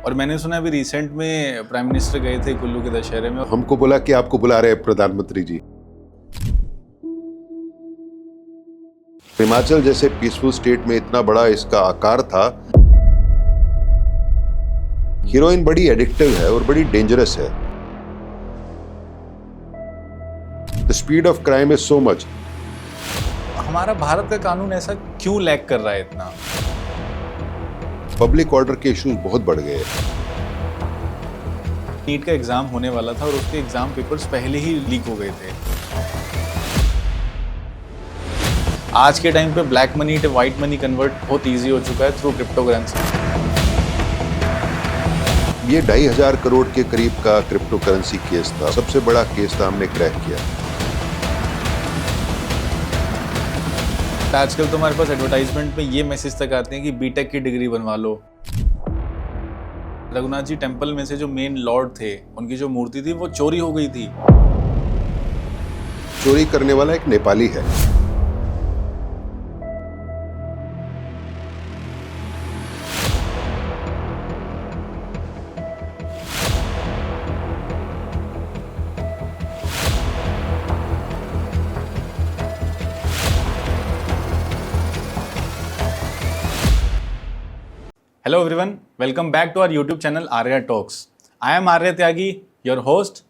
और मैंने सुना अभी रिसेंट में प्राइम मिनिस्टर गए थे कुल्लू के दशहरे में। हमको बोला कि आपको बुला रहे हैं प्रधानमंत्री जी। हिमाचल जैसे पीसफुल स्टेट में इतना बड़ा इसका आकार था। हीरोइन बड़ी एडिक्टिव है और बड़ी डेंजरस है। The speed of crime is so much. हमारा भारत का कानून ऐसा क्यों लैग कर रहा है इतना? पब्लिक ऑर्डर के इश्यूज बहुत बढ़ गए। नीट का एग्जाम होने वाला था और उसके एग्जाम पेपर्स पहले ही लीक हो गए थे। आज के टाइम पे ब्लैक मनी से व्हाइट मनी कन्वर्ट बहुत इजी हो चुका है थ्रू क्रिप्टो करेंसी। ये 2,500 करोड़ के करीब का क्रिप्टो करेंसी केस था। सबसे बड़ा केस था, हमने क्रैक किया। आजकल तो हमारे पास एडवर्टाइजमेंट में ये मैसेज तक आते हैं कि बीटेक की डिग्री बनवा लो। रघुनाथ जी टेम्पल में से जो मेन लॉर्ड थे, उनकी जो मूर्ति थी वो चोरी हो गई थी। चोरी करने वाला एक नेपाली है। Hello everyone, welcome back to our YouTube channel Arya Talks. I am Arya Tyagi, your host,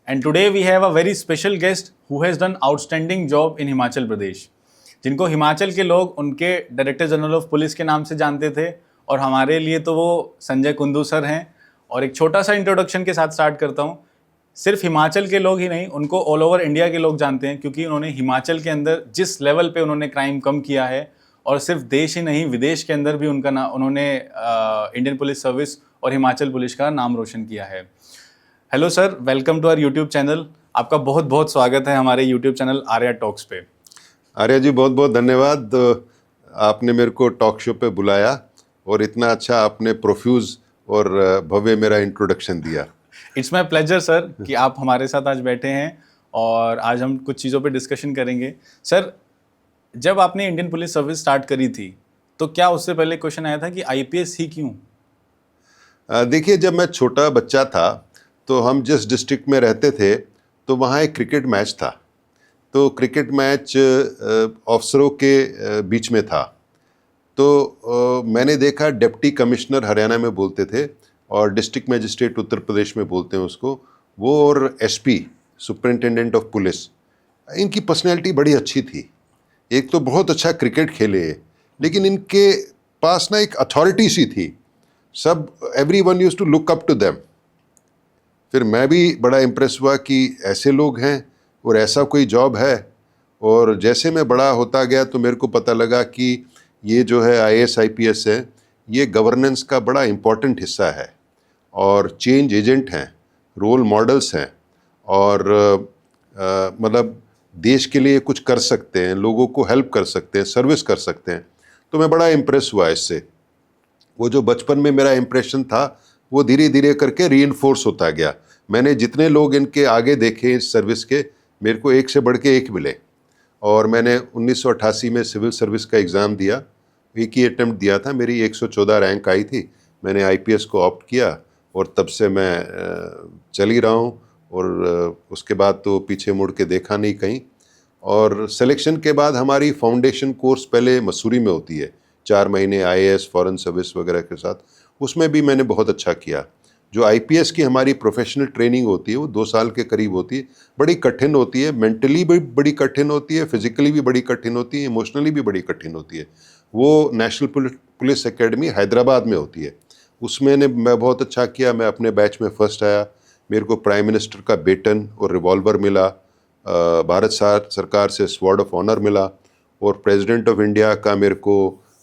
and today we have a very special guest who has done outstanding job in Himachal Pradesh. जिनको हिमाचल के लोग उनके director general of police के नाम से जानते थे, और हमारे लिए तो वो संजय कुंदू सर हैं। और एक छोटा सा इंट्रोडक्शन के साथ स्टार्ट करता हूँ। सिर्फ हिमाचल के लोग ही नहीं, उनको ऑल ओवर इंडिया के लोग जानते हैं, क्योंकि उन्होंने हिमाचल के अंदर जिस लेवल पे उन्होंने क्राइम कम किया है, और सिर्फ देश ही नहीं विदेश के अंदर भी उन्होंने इंडियन पुलिस सर्विस और हिमाचल पुलिस का नाम रोशन किया है। Hello sir, welcome to our YouTube channel. आपका बहुत बहुत स्वागत है हमारे यूट्यूब चैनल आर्या टॉक्स पे। आर्या जी, बहुत बहुत धन्यवाद। आपने मेरे को टॉक शो पे बुलाया और इतना अच्छा आपने प्रोफ्यूज और भव्य मेरा इंट्रोडक्शन दिया। इट्स माय प्लेजर सर कि आप हमारे साथ आज बैठे हैं और आज हम कुछ चीज़ों पे डिस्कशन करेंगे। सर, जब आपने इंडियन पुलिस सर्विस स्टार्ट करी थी तो क्या उससे पहले क्वेश्चन आया था कि आईपीएस ही क्यों? देखिए, जब मैं छोटा बच्चा था तो हम जिस डिस्ट्रिक्ट में रहते थे तो वहाँ एक क्रिकेट मैच था। तो क्रिकेट मैच अफसरों के बीच में था। तो मैंने देखा डिप्टी कमिश्नर हरियाणा में बोलते थे और डिस्ट्रिक्ट मजिस्ट्रेट उत्तर प्रदेश में बोलते हैं उसको, वो और एसपी सुपरिंटेंडेंट ऑफ पुलिस, इनकी पर्सनैलिटी बड़ी अच्छी थी। एक तो बहुत अच्छा क्रिकेट खेले, लेकिन इनके पास ना एक अथॉरिटी सी थी। सब everyone used to look up to them. फिर मैं भी बड़ा इम्प्रेस हुआ कि ऐसे लोग हैं और ऐसा कोई जॉब है। और जैसे मैं बड़ा होता गया तो मेरे को पता लगा कि ये जो है आईएएस आईपीएस है, ये गवर्नेंस का बड़ा इम्पॉर्टेंट हिस्सा है और चेंज एजेंट हैं, रोल मॉडल्स हैं, और मतलब देश के लिए कुछ कर सकते हैं, लोगों को हेल्प कर सकते हैं, सर्विस कर सकते हैं। तो मैं बड़ा इम्प्रेस हुआ इससे। वो जो बचपन में मेरा इम्प्रेशन था वो धीरे धीरे करके रीइंफोर्स होता गया। मैंने जितने लोग इनके आगे देखे इस सर्विस के, मेरे को एक से बढ़ के एक मिले। और मैंने 1988 में सिविल सर्विस का एग्ज़ाम दिया। एक ही अटैम्प्ट दिया था, मेरी 114 रैंक आई थी। मैंने आईपीएस को ऑप्ट किया और तब से मैं चल ही रहा हूँ। और उसके बाद तो पीछे मुड़ के देखा नहीं कहीं। और सिलेक्शन के बाद हमारी फाउंडेशन कोर्स पहले मसूरी में होती है, 4 महीने आईएएस फॉरेन सर्विस वगैरह के साथ। उसमें भी मैंने बहुत अच्छा किया। जो आईपीएस की हमारी प्रोफेशनल ट्रेनिंग होती है वो 2 साल के करीब होती है। बड़ी कठिन होती है, मेंटली भी बड़ी कठिन होती है, फिजिकली भी बड़ी कठिन होती है, इमोशनली भी बड़ी कठिन होती है। वो नेशनल पुलिस एकेडमी हैदराबाद में होती है। उसमें मैं बहुत अच्छा किया। मैं अपने बैच में फर्स्ट आया। मेरे को प्राइम मिनिस्टर का बेटन और रिवॉल्वर मिला, भारत सरकार से स्वॉर्ड ऑफ ऑनर मिला, और प्रेसिडेंट ऑफ इंडिया का मेरे को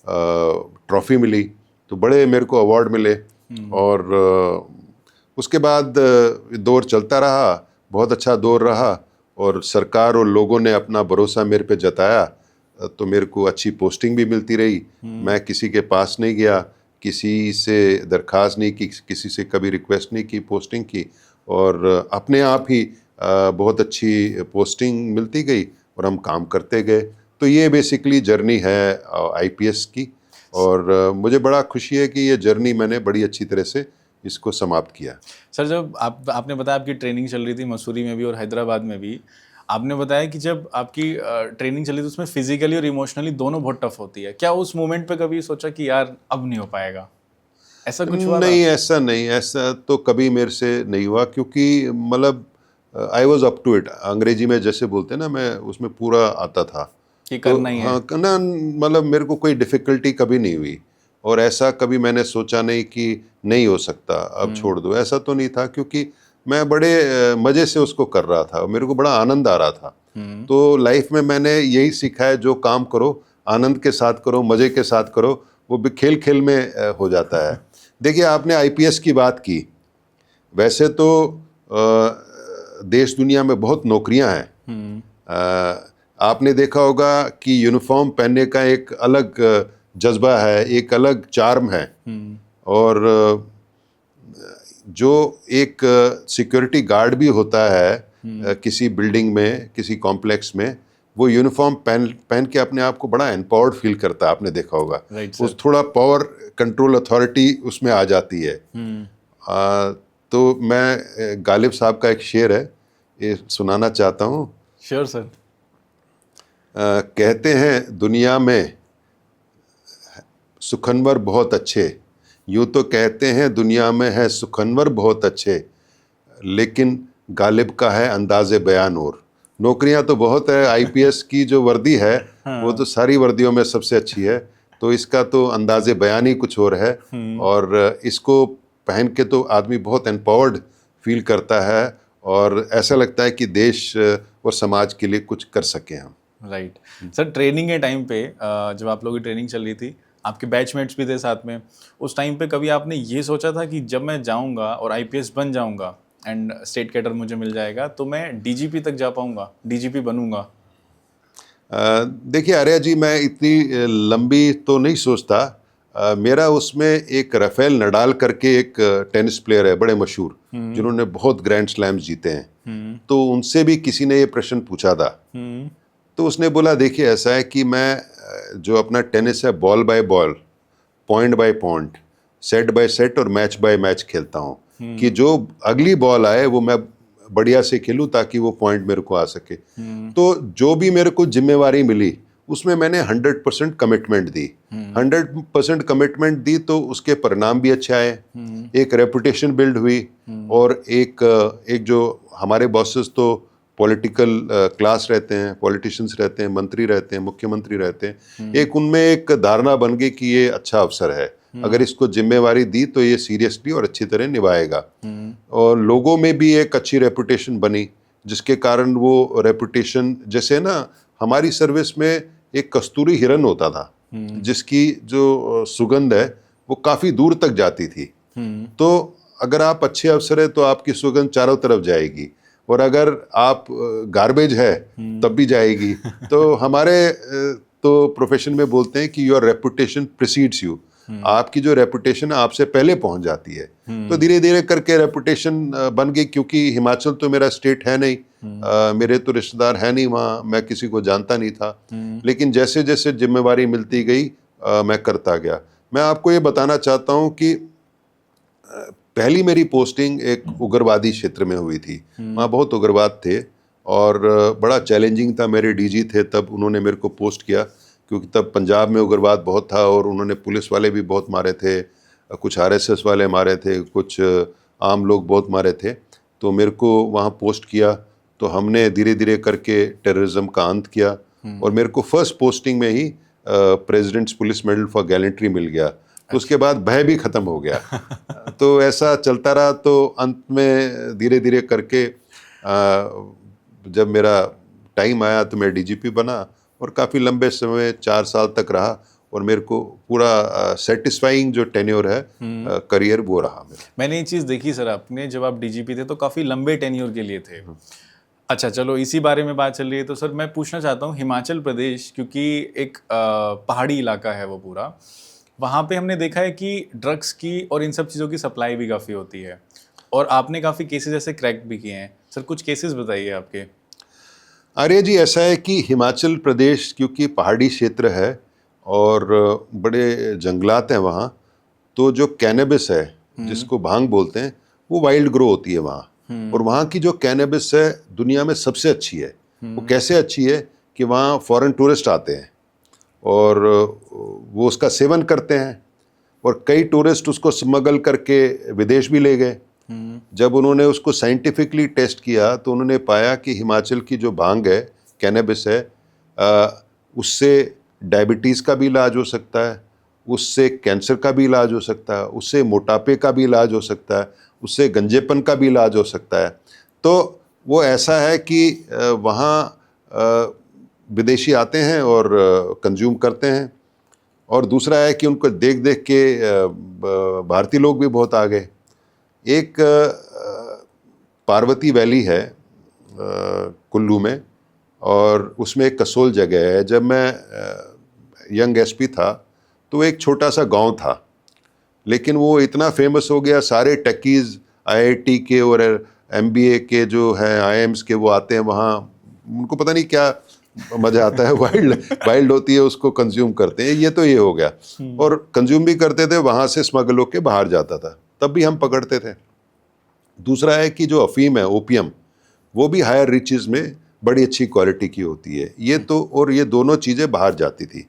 ट्रॉफी मिली। तो बड़े मेरे को अवार्ड मिले। और उसके बाद दौर चलता रहा, बहुत अच्छा दौर रहा, और सरकार और लोगों ने अपना भरोसा मेरे पे जताया। तो मेरे को अच्छी पोस्टिंग भी मिलती रही। मैं किसी के पास नहीं गया, किसी से दरख्वास्त नहीं की, किसी से कभी रिक्वेस्ट नहीं की पोस्टिंग की, और अपने आप ही बहुत अच्छी पोस्टिंग मिलती गई और हम काम करते गए। तो ये बेसिकली जर्नी है आईपीएस की। और मुझे बड़ा खुशी है कि ये जर्नी मैंने बड़ी अच्छी तरह से इसको समाप्त किया। सर, जब आपने बताया आपकी ट्रेनिंग चल रही थी मसूरी में भी और हैदराबाद में भी, आपने बताया कि जब आपकी ट्रेनिंग चली तो उसमें फिजिकली और इमोशनली दोनों बहुत टफ होती है। क्या उस मोमेंट पे कभी सोचा कि यार अब नहीं हो पाएगा, ऐसा कुछ हुआ था? नहीं, ऐसा नहीं, ऐसा तो कभी मेरे से नहीं हुआ, क्योंकि मतलब I was up to it. अंग्रेजी में जैसे बोलते हैं ना, मैं उसमें पूरा आता था। कि तो करना ही है। हाँ, करना, मतलब मेरे को कोई डिफ़िकल्टी कभी नहीं हुई, और ऐसा कभी मैंने सोचा नहीं कि नहीं हो सकता, अब छोड़ दो, ऐसा तो नहीं था, क्योंकि मैं बड़े मज़े से उसको कर रहा था, मेरे को बड़ा आनंद आ रहा था। तो लाइफ में मैंने यही सीखा है, जो काम करो आनंद के साथ करो, मज़े के साथ करो, वो भी खेल खेल में हो जाता है। देखिए, आपने आईपीएस की बात की, वैसे तो देश दुनिया में बहुत नौकरियां हैं। आपने देखा होगा कि यूनिफॉर्म पहनने का एक अलग जज्बा है, एक अलग चार्म है, और जो एक सिक्योरिटी गार्ड भी होता है किसी बिल्डिंग में, किसी कॉम्प्लेक्स में, वो यूनिफॉर्म पहन के अपने आप को बड़ा एम्पावर्ड फील करता है, आपने देखा होगा। Right, उस थोड़ा पावर, कंट्रोल, अथॉरिटी उसमें आ जाती है। तो मैं गालिब साहब का एक शेर है, ये सुनाना चाहता हूँ। Sure sir. कहते हैं दुनिया में सुखनवर बहुत अच्छे, यूँ तो कहते हैं दुनिया में है सुखनवर बहुत अच्छे, लेकिन गालिब का है अंदाज़े बयान और। नौकरियां तो बहुत है, आईपीएस की जो वर्दी है वो तो सारी वर्दियों में सबसे अच्छी है, तो इसका तो अंदाज़े बयान ही कुछ और है, और इसको पहन के तो आदमी बहुत एम्पावर्ड फील करता है, और ऐसा लगता है कि देश और समाज के लिए कुछ कर सकें हम। राइट। सर, ट्रेनिंग के टाइम पे जब आप लोगों की ट्रेनिंग चल रही थी, आपके बैचमेट्स भी थे साथ में, उस टाइम पे कभी आपने ये सोचा था कि जब मैं जाऊंगा और आईपीएस बन जाऊंगा एंड स्टेट कैडर मुझे मिल जाएगा तो मैं डीजीपी तक जा पाऊंगा, डीजीपी बनूंगा? देखिए आर्या जी, मैं इतनी लंबी तो नहीं सोचता। मेरा उसमें एक राफेल नडाल करके एक टेनिस प्लेयर है, बड़े मशहूर, जिन्होंने बहुत ग्रैंड स्लैम्स जीते हैं। तो उनसे भी किसी ने ये प्रश्न पूछा था, तो उसने बोला देखिए ऐसा है कि मैं जो अपना टेनिस है, ball by ball, point by point, set by set और मैच बाय मैच खेलता हूँ, कि जो अगली बॉल आए वो मैं बढ़िया से खेलूं ताकि वो पॉइंट मेरे को आ सके। तो जो भी मेरे को जिम्मेवारी मिली उसमें मैंने 100% कमिटमेंट दी। 100% कमिटमेंट दी तो उसके परिणाम भी अच्छे आए, एक रेपुटेशन बिल्ड हुई, और एक जो हमारे बॉसेस तो पॉलिटिकल क्लास रहते हैं, पॉलिटिशियंस रहते हैं, मंत्री रहते हैं, मुख्यमंत्री रहते हैं, एक उनमें एक धारणा बन गई कि ये अच्छा अफसर है, अगर इसको जिम्मेवारी दी तो ये सीरियसली और अच्छी तरह निभाएगा। और लोगों में भी एक अच्छी रेपुटेशन बनी, जिसके कारण वो रेपुटेशन, जैसे ना हमारी सर्विस में एक कस्तूरी हिरन होता था, जिसकी जो सुगंध है वो काफ़ी दूर तक जाती थी। तो अगर आप अच्छे अफसर है तो आपकी सुगंध चारों तरफ जाएगी, और अगर आप गार्बेज है तब भी जाएगी। तो हमारे तो प्रोफेशन में बोलते हैं कि योर रेपुटेशन प्रिसीड्स यू, आपकी जो रेपुटेशन है आपसे पहले पहुंच जाती है। तो धीरे धीरे करके रेपुटेशन बन गई, क्योंकि हिमाचल तो मेरा स्टेट है नहीं, मेरे तो रिश्तेदार है नहीं वहाँ, मैं किसी को जानता नहीं था, लेकिन जैसे जैसे जिम्मेवारी मिलती गई मैं करता गया। मैं आपको ये बताना चाहता हूँ कि पहली मेरी पोस्टिंग एक उग्रवादी क्षेत्र में हुई थी, वहाँ बहुत उग्रवाद थे, और बड़ा चैलेंजिंग था। मेरे डीजी थे तब, उन्होंने मेरे को पोस्ट किया, क्योंकि तब पंजाब में उग्रवाद बहुत था, और उन्होंने पुलिस वाले भी बहुत मारे थे, कुछ आरएसएस वाले मारे थे, कुछ आम लोग बहुत मारे थे। तो मेरे को वहाँ पोस्ट किया, तो हमने धीरे धीरे करके टेररिज्म का अंत किया, और मेरे को फर्स्ट पोस्टिंग में ही president's police medal for gallantry मिल गया। तो उसके बाद भय भी ख़त्म हो गया। तो ऐसा चलता रहा, तो अंत में धीरे धीरे करके जब मेरा टाइम आया तो मैं डीजीपी बना, और काफ़ी लंबे समय 4 साल तक रहा, और मेरे को पूरा सेटिस्फाइंग जो टेन्योर है करियर वो रहा मेरा। मैंने ये चीज़ देखी सर, आपने जब आप डीजीपी थे तो काफ़ी लंबे टेन्योर के लिए थे। अच्छा, चलो इसी बारे में बात चल रही है तो सर मैं पूछना चाहता हूँ, हिमाचल प्रदेश क्योंकि एक पहाड़ी इलाका है वो पूरा, वहाँ पे हमने देखा है कि ड्रग्स की और इन सब चीज़ों की सप्लाई भी काफ़ी होती है, और आपने काफ़ी केसेस ऐसे क्रैक भी किए हैं। सर कुछ केसेस बताइए आपके। अरे जी, ऐसा है कि हिमाचल प्रदेश क्योंकि पहाड़ी क्षेत्र है और बड़े जंगलात हैं वहाँ, तो जो कैनबिस है जिसको भांग बोलते हैं, वो वाइल्ड ग्रो होती है वहाँ। और वहाँ की जो कैनबिस है दुनिया में सबसे अच्छी है। वो कैसे अच्छी है कि वहाँ फॉरेन टूरिस्ट आते हैं और वो उसका सेवन करते हैं, और कई टूरिस्ट उसको स्मगल करके विदेश भी ले गए। जब उन्होंने उसको साइंटिफिकली टेस्ट किया तो उन्होंने पाया कि हिमाचल की जो भांग है, कैनबिस है, उससे डायबिटीज़ का भी इलाज हो सकता है, उससे कैंसर का भी इलाज हो सकता है, उससे मोटापे का भी इलाज हो सकता है, उससे गंजेपन का भी इलाज हो सकता है। तो वो ऐसा है कि वहाँ विदेशी आते हैं और कंज्यूम करते हैं। और दूसरा है कि उनको देख देख के भारतीय लोग भी बहुत आ गए। एक पार्वती वैली है कुल्लू में, और उसमें एक कसोल जगह है। जब मैं यंग एसपी था तो एक छोटा सा गांव था, लेकिन वो इतना फेमस हो गया, सारे टेकीज़ आईआईटी के और एमबीए के जो हैं आईएम्स के वो आते हैं वहाँ, उनको पता नहीं क्या मज़ा आता है, वाइल्ड होती है उसको कंज्यूम करते हैं। ये तो ये हो गया, और कंज्यूम भी करते थे, वहाँ से स्मगल होके बाहर जाता था, तब भी हम पकड़ते थे। दूसरा है कि जो अफीम है, ओपियम, वो भी हायर रिचेस में बड़ी अच्छी क्वालिटी की होती है। ये तो, और ये दोनों चीज़ें बाहर जाती थी,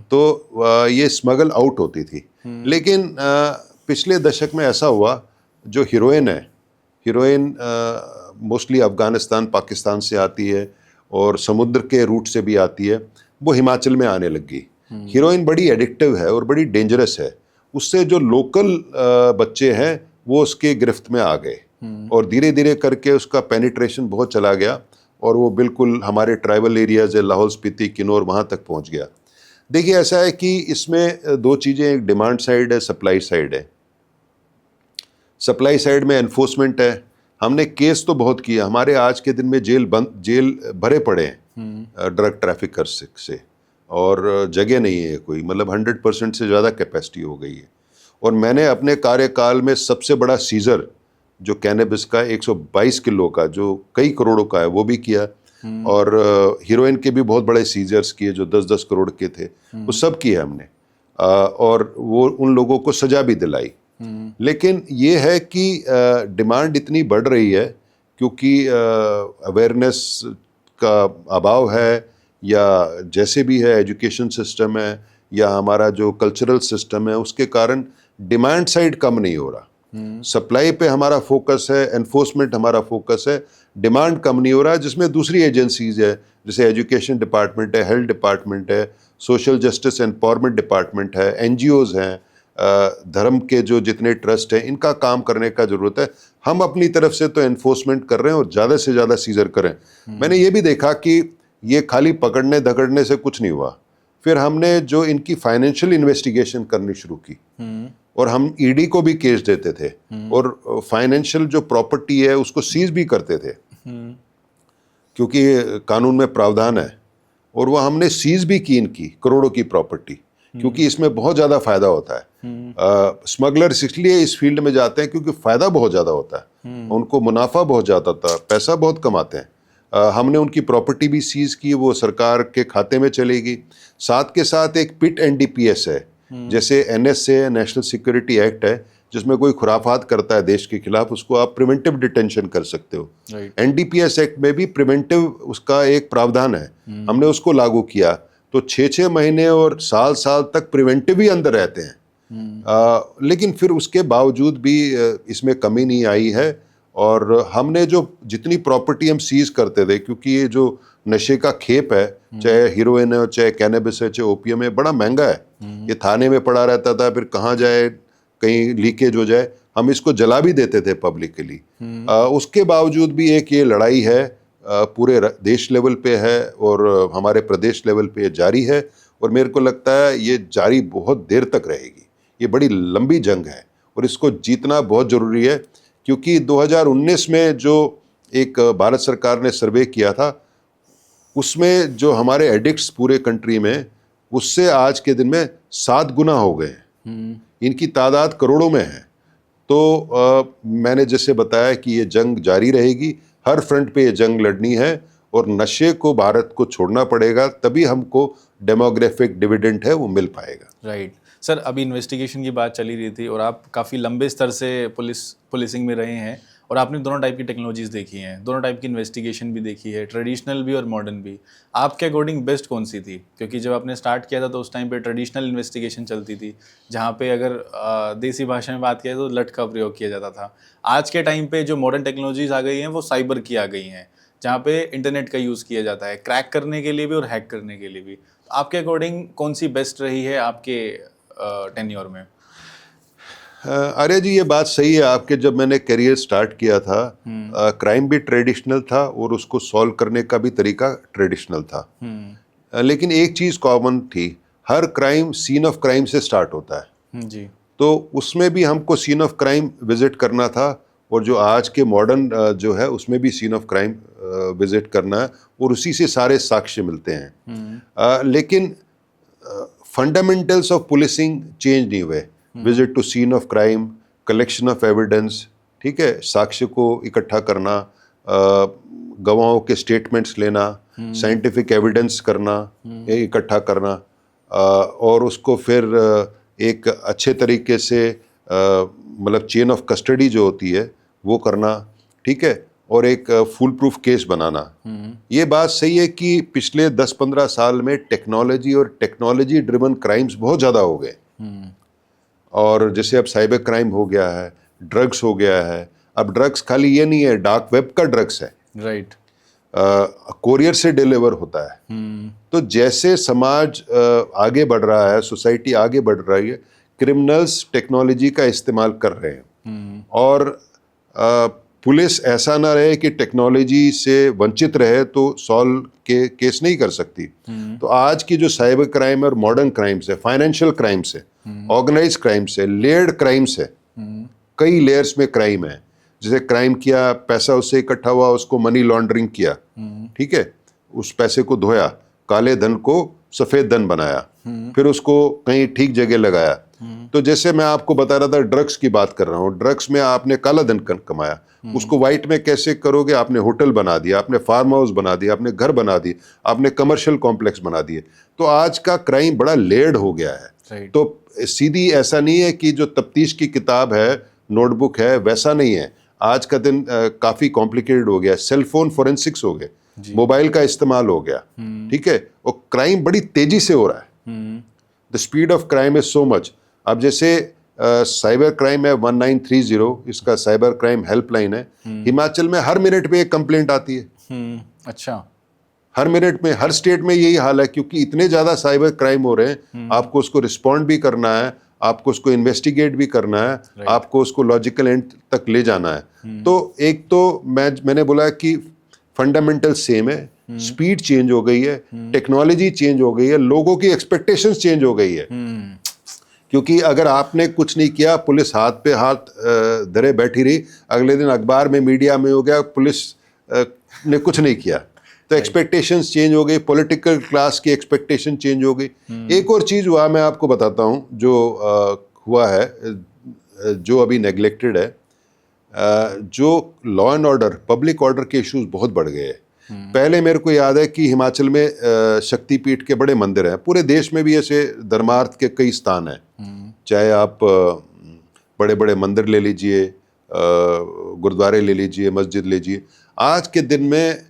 तो ये स्मगल आउट होती थी। लेकिन पिछले दशक में ऐसा हुआ, जो हीरोइन है, हीरोइन मोस्टली अफ़गानिस्तान पाकिस्तान से आती है और समुद्र के रूट से भी आती है, वो हिमाचल में आने लग गई। हीरोइन बड़ी एडिक्टिव है और बड़ी डेंजरस है। उससे जो लोकल बच्चे हैं वो उसके गिरफ्त में आ गए, और धीरे धीरे करके उसका पेनिट्रेशन बहुत चला गया, और वो बिल्कुल हमारे ट्राइबल एरियाज़ है, लाहौल स्पीति, किन्नौर, वहाँ तक पहुँच गया। देखिए, ऐसा है कि इसमें दो चीज़ें, एक डिमांड साइड है, सप्लाई साइड है। सप्लाई साइड में एनफोर्समेंट है। हमने केस तो बहुत किया, हमारे आज के दिन में जेल भरे पड़े हैं ड्रग ट्रैफिकर से, और जगह नहीं है कोई, मतलब 100% से ज़्यादा कैपेसिटी हो गई है। और मैंने अपने कार्यकाल में सबसे बड़ा सीजर जो कैनबिस का 122 किलो का, जो कई करोड़ों का है, वो भी किया। और हीरोइन के भी बहुत बड़े सीजर्स किए जो 10-10 करोड़ के थे, वो सब किए हमने, और वो उन लोगों को सजा भी दिलाई। लेकिन ये है कि डिमांड इतनी बढ़ रही है क्योंकि अवेयरनेस का अभाव है, या जैसे भी है एजुकेशन सिस्टम है, या हमारा जो कल्चरल सिस्टम है, उसके कारण डिमांड साइड कम नहीं हो रहा। सप्लाई पे हमारा फोकस है, एनफोर्समेंट हमारा फोकस है, डिमांड कम नहीं हो रहा, जिसमें दूसरी एजेंसीज है, जैसे एजुकेशन डिपार्टमेंट है, हेल्थ डिपार्टमेंट है, सोशल जस्टिस एम्पावरमेंट डिपार्टमेंट है, एनजीओज हैं, धर्म के जो जितने ट्रस्ट हैं, इनका काम करने का ज़रूरत है। हम अपनी तरफ से तो एनफोर्समेंट कर रहे हैं और ज़्यादा से ज़्यादा सीजर करें। मैंने ये भी देखा कि ये खाली पकड़ने धकड़ने से कुछ नहीं हुआ। फिर हमने जो इनकी फाइनेंशियल इन्वेस्टिगेशन करनी शुरू की, और हम ईडी को भी केस देते थे, और फाइनेंशियल जो प्रॉपर्टी है उसको सीज भी करते थे, क्योंकि कानून में प्रावधान है। और वो हमने सीज भी की इनकी करोड़ों की प्रॉपर्टी, क्योंकि इसमें बहुत ज़्यादा फ़ायदा होता है। स्मगलर्स इसलिए इस फील्ड में जाते हैं क्योंकि फ़ायदा बहुत ज़्यादा होता है, उनको मुनाफा बहुत ज़्यादा होता है, पैसा बहुत कमाते हैं। हमने उनकी प्रॉपर्टी भी सीज की, वो सरकार के खाते में चलेगी। साथ के साथ एक पिट एनडीपीएस है, जैसे एनएसए है, नेशनल सिक्योरिटी एक्ट है, जिसमें कोई खुराफात करता है देश के खिलाफ, उसको आप प्रिवेंटिव डिटेंशन कर सकते हो। एनडीपीएस एक्ट में भी प्रिवेंटिव उसका एक प्रावधान है, हमने उसको लागू किया, तो 6-6 महीने और साल तक प्रिवेंटिव ही अंदर रहते हैं। लेकिन फिर उसके बावजूद भी इसमें कमी नहीं आई है। और हमने जो जितनी प्रॉपर्टी हम सीज करते थे, क्योंकि ये जो नशे का खेप है, चाहे हीरोइन है, चाहे कैनबिस है, चाहे ओपियम है, बड़ा महंगा है। ये थाने में पड़ा रहता था, फिर कहाँ जाए, कहीं लीकेज हो जाए, हम इसको जला भी देते थे पब्लिकली। उसके बावजूद भी एक ये लड़ाई है, पूरे देश लेवल पे है और हमारे प्रदेश लेवल पे जारी है, और मेरे को लगता है ये जारी बहुत देर तक रहेगी। ये बड़ी लंबी जंग है और इसको जीतना बहुत ज़रूरी है, क्योंकि 2019 में जो एक भारत सरकार ने सर्वे किया था, उसमें जो हमारे एडिक्ट्स पूरे कंट्री में, उससे आज के दिन में 7 गुना हो गए हैं। इनकी तादाद करोड़ों में है। तो मैंने जैसे बताया कि ये जंग जारी रहेगी, हर फ्रंट पे ये जंग लड़नी है, और नशे को भारत को छोड़ना पड़ेगा, तभी हमको डेमोग्राफिक डिविडेंड है वो मिल पाएगा। राइट। सर अभी इन्वेस्टिगेशन की बात चली रही थी और आप काफ़ी लंबे स्तर से पुलिसिंग में रहे हैं और आपने दोनों टाइप की टेक्नोलॉजीज़ देखी हैं, दोनों टाइप की इन्वेस्टिगेशन भी देखी है, ट्रेडिशनल भी और मॉडर्न भी। आपके अकॉर्डिंग बेस्ट कौन सी थी? क्योंकि जब आपने स्टार्ट किया था तो उस टाइम पे ट्रेडिशनल इन्वेस्टिगेशन चलती थी, जहाँ पे अगर देसी भाषा में बात किया तो लठ का प्रयोग किया जाता था। आज के टाइम पे जो मॉडर्न टेक्नोलॉजीज़ आ गई हैं वो साइबर की आ गई हैं, जहाँ पे इंटरनेट का यूज़ किया जाता है क्रैक करने के लिए भी और हैक करने के लिए भी। आपके अकॉर्डिंग कौन सी बेस्ट रही है आपके टेन्योर में? अरे जी, ये बात सही है आपके। जब मैंने करियर स्टार्ट किया था, क्राइम भी ट्रेडिशनल था और उसको सॉल्व करने का भी तरीका ट्रेडिशनल था। लेकिन एक चीज़ कॉमन थी, हर क्राइम सीन ऑफ क्राइम से स्टार्ट होता है। जी। तो उसमें भी हमको सीन ऑफ क्राइम विजिट करना था और जो आज के मॉडर्न जो है उसमें भी सीन ऑफ क्राइम विजिट करना है और उसी से सारे साक्ष्य मिलते हैं। लेकिन फंडामेंटल्स ऑफ पुलिसिंग चेंज नहीं हुए। Visit to scene of crime, collection of evidence, ठीक है, साक्ष्य को इकट्ठा करना, गवाहों के स्टेटमेंट्स लेना, साइंटिफिक एविडेंस करना, इकट्ठा करना, और उसको फिर एक अच्छे तरीके से मतलब चेन ऑफ कस्टडी जो होती है वो करना, ठीक है, और एक फुल प्रूफ केस बनाना। ये बात सही है कि पिछले 10-15 साल में टेक्नोलॉजी और टेक्नोलॉजी ड्रिवन क्राइम्स बहुत ज़्यादा हो गए। और जैसे अब साइबर क्राइम हो गया है, ड्रग्स हो गया है। अब ड्रग्स खाली ये नहीं है, डार्क वेब का ड्रग्स है, राइट। कोरियर से डिलीवर होता है। तो जैसे समाज आगे बढ़ रहा है, सोसाइटी आगे बढ़ रही है, क्रिमिनल्स टेक्नोलॉजी का इस्तेमाल कर रहे हैं। और पुलिस ऐसा ना रहे कि टेक्नोलॉजी से वंचित रहे तो सॉल्व के केस नहीं कर सकती। तो आज की जो साइबर क्राइम और मॉडर्न क्राइम्स है, फाइनेंशियल क्राइम्स है, ऑर्गेनाइज क्राइम्स है, लेयर्ड क्राइम्स है, कई लेयर्स में क्राइम है। जैसे क्राइम किया, पैसा उससे इकट्ठा हुआ, उसको मनी लॉन्ड्रिंग किया, ठीक है, उस पैसे को धोया, काले धन को सफेद धन बनाया, फिर उसको कहीं ठीक जगह लगाया। तो जैसे मैं आपको बता रहा था, ड्रग्स की बात कर रहा हूँ, ड्रग्स में आपने काला धन कमाया, उसको व्हाइट में कैसे करोगे? आपने होटल बना दिया, आपने फार्म हाउस बना दिया, आपने घर बना दिए, आपने कमर्शियल कॉम्प्लेक्स बना दिए। तो आज का क्राइम बड़ा लेयर्ड हो गया है। तो सीधी ऐसा नहीं है कि जो तफ्तीश की किताब है, नोटबुक है, वैसा नहीं है। आज का दिन काफ़ी कॉम्प्लिकेटेड हो गया। सेल फोन फोरेंसिक्स हो गए, मोबाइल का इस्तेमाल हो गया, ठीक है, और क्राइम बड़ी तेजी से हो रहा है। The speed of crime is so much. अब जैसे साइबर क्राइम है 1930, इसका साइबर क्राइम हेल्पलाइन है। हिमाचल में हर मिनट में एक कंप्लेंट आती है। अच्छा। हर मिनट में, हर स्टेट में यही हाल है, क्योंकि इतने ज़्यादा साइबर क्राइम हो रहे हैं। आपको उसको रिस्पॉन्ड भी करना है, आपको उसको इन्वेस्टिगेट भी करना है, आपको उसको लॉजिकल एंड तक ले जाना है। तो एक तो मैंने बोला कि फंडामेंटल सेम है, स्पीड चेंज हो गई है, टेक्नोलॉजी चेंज हो गई है, लोगों की एक्सपेक्टेशंस चेंज हो गई है। क्योंकि अगर आपने कुछ नहीं किया, पुलिस हाथ पे हाथ धरे बैठी रही, अगले दिन अखबार में, मीडिया में हो गया पुलिस ने कुछ नहीं किया, तो एक्सपेक्टेशंस चेंज हो गई, पॉलिटिकल क्लास की एक्सपेक्टेशन चेंज हो गई। एक और चीज़ हुआ, मैं आपको बताता हूँ, जो हुआ है, जो अभी नेग्लेक्टेड है, जो law and order, public order के इश्यूज बहुत बढ़ गए हैं। पहले मेरे को याद है कि हिमाचल में शक्तिपीठ के बड़े मंदिर हैं, पूरे देश में भी ऐसे धर्मार्थ के कई स्थान हैं। चाहे आप बड़े बड़े मंदिर ले लीजिए, गुरुद्वारे ले लीजिए, मस्जिद ले लीजिए, आज के दिन में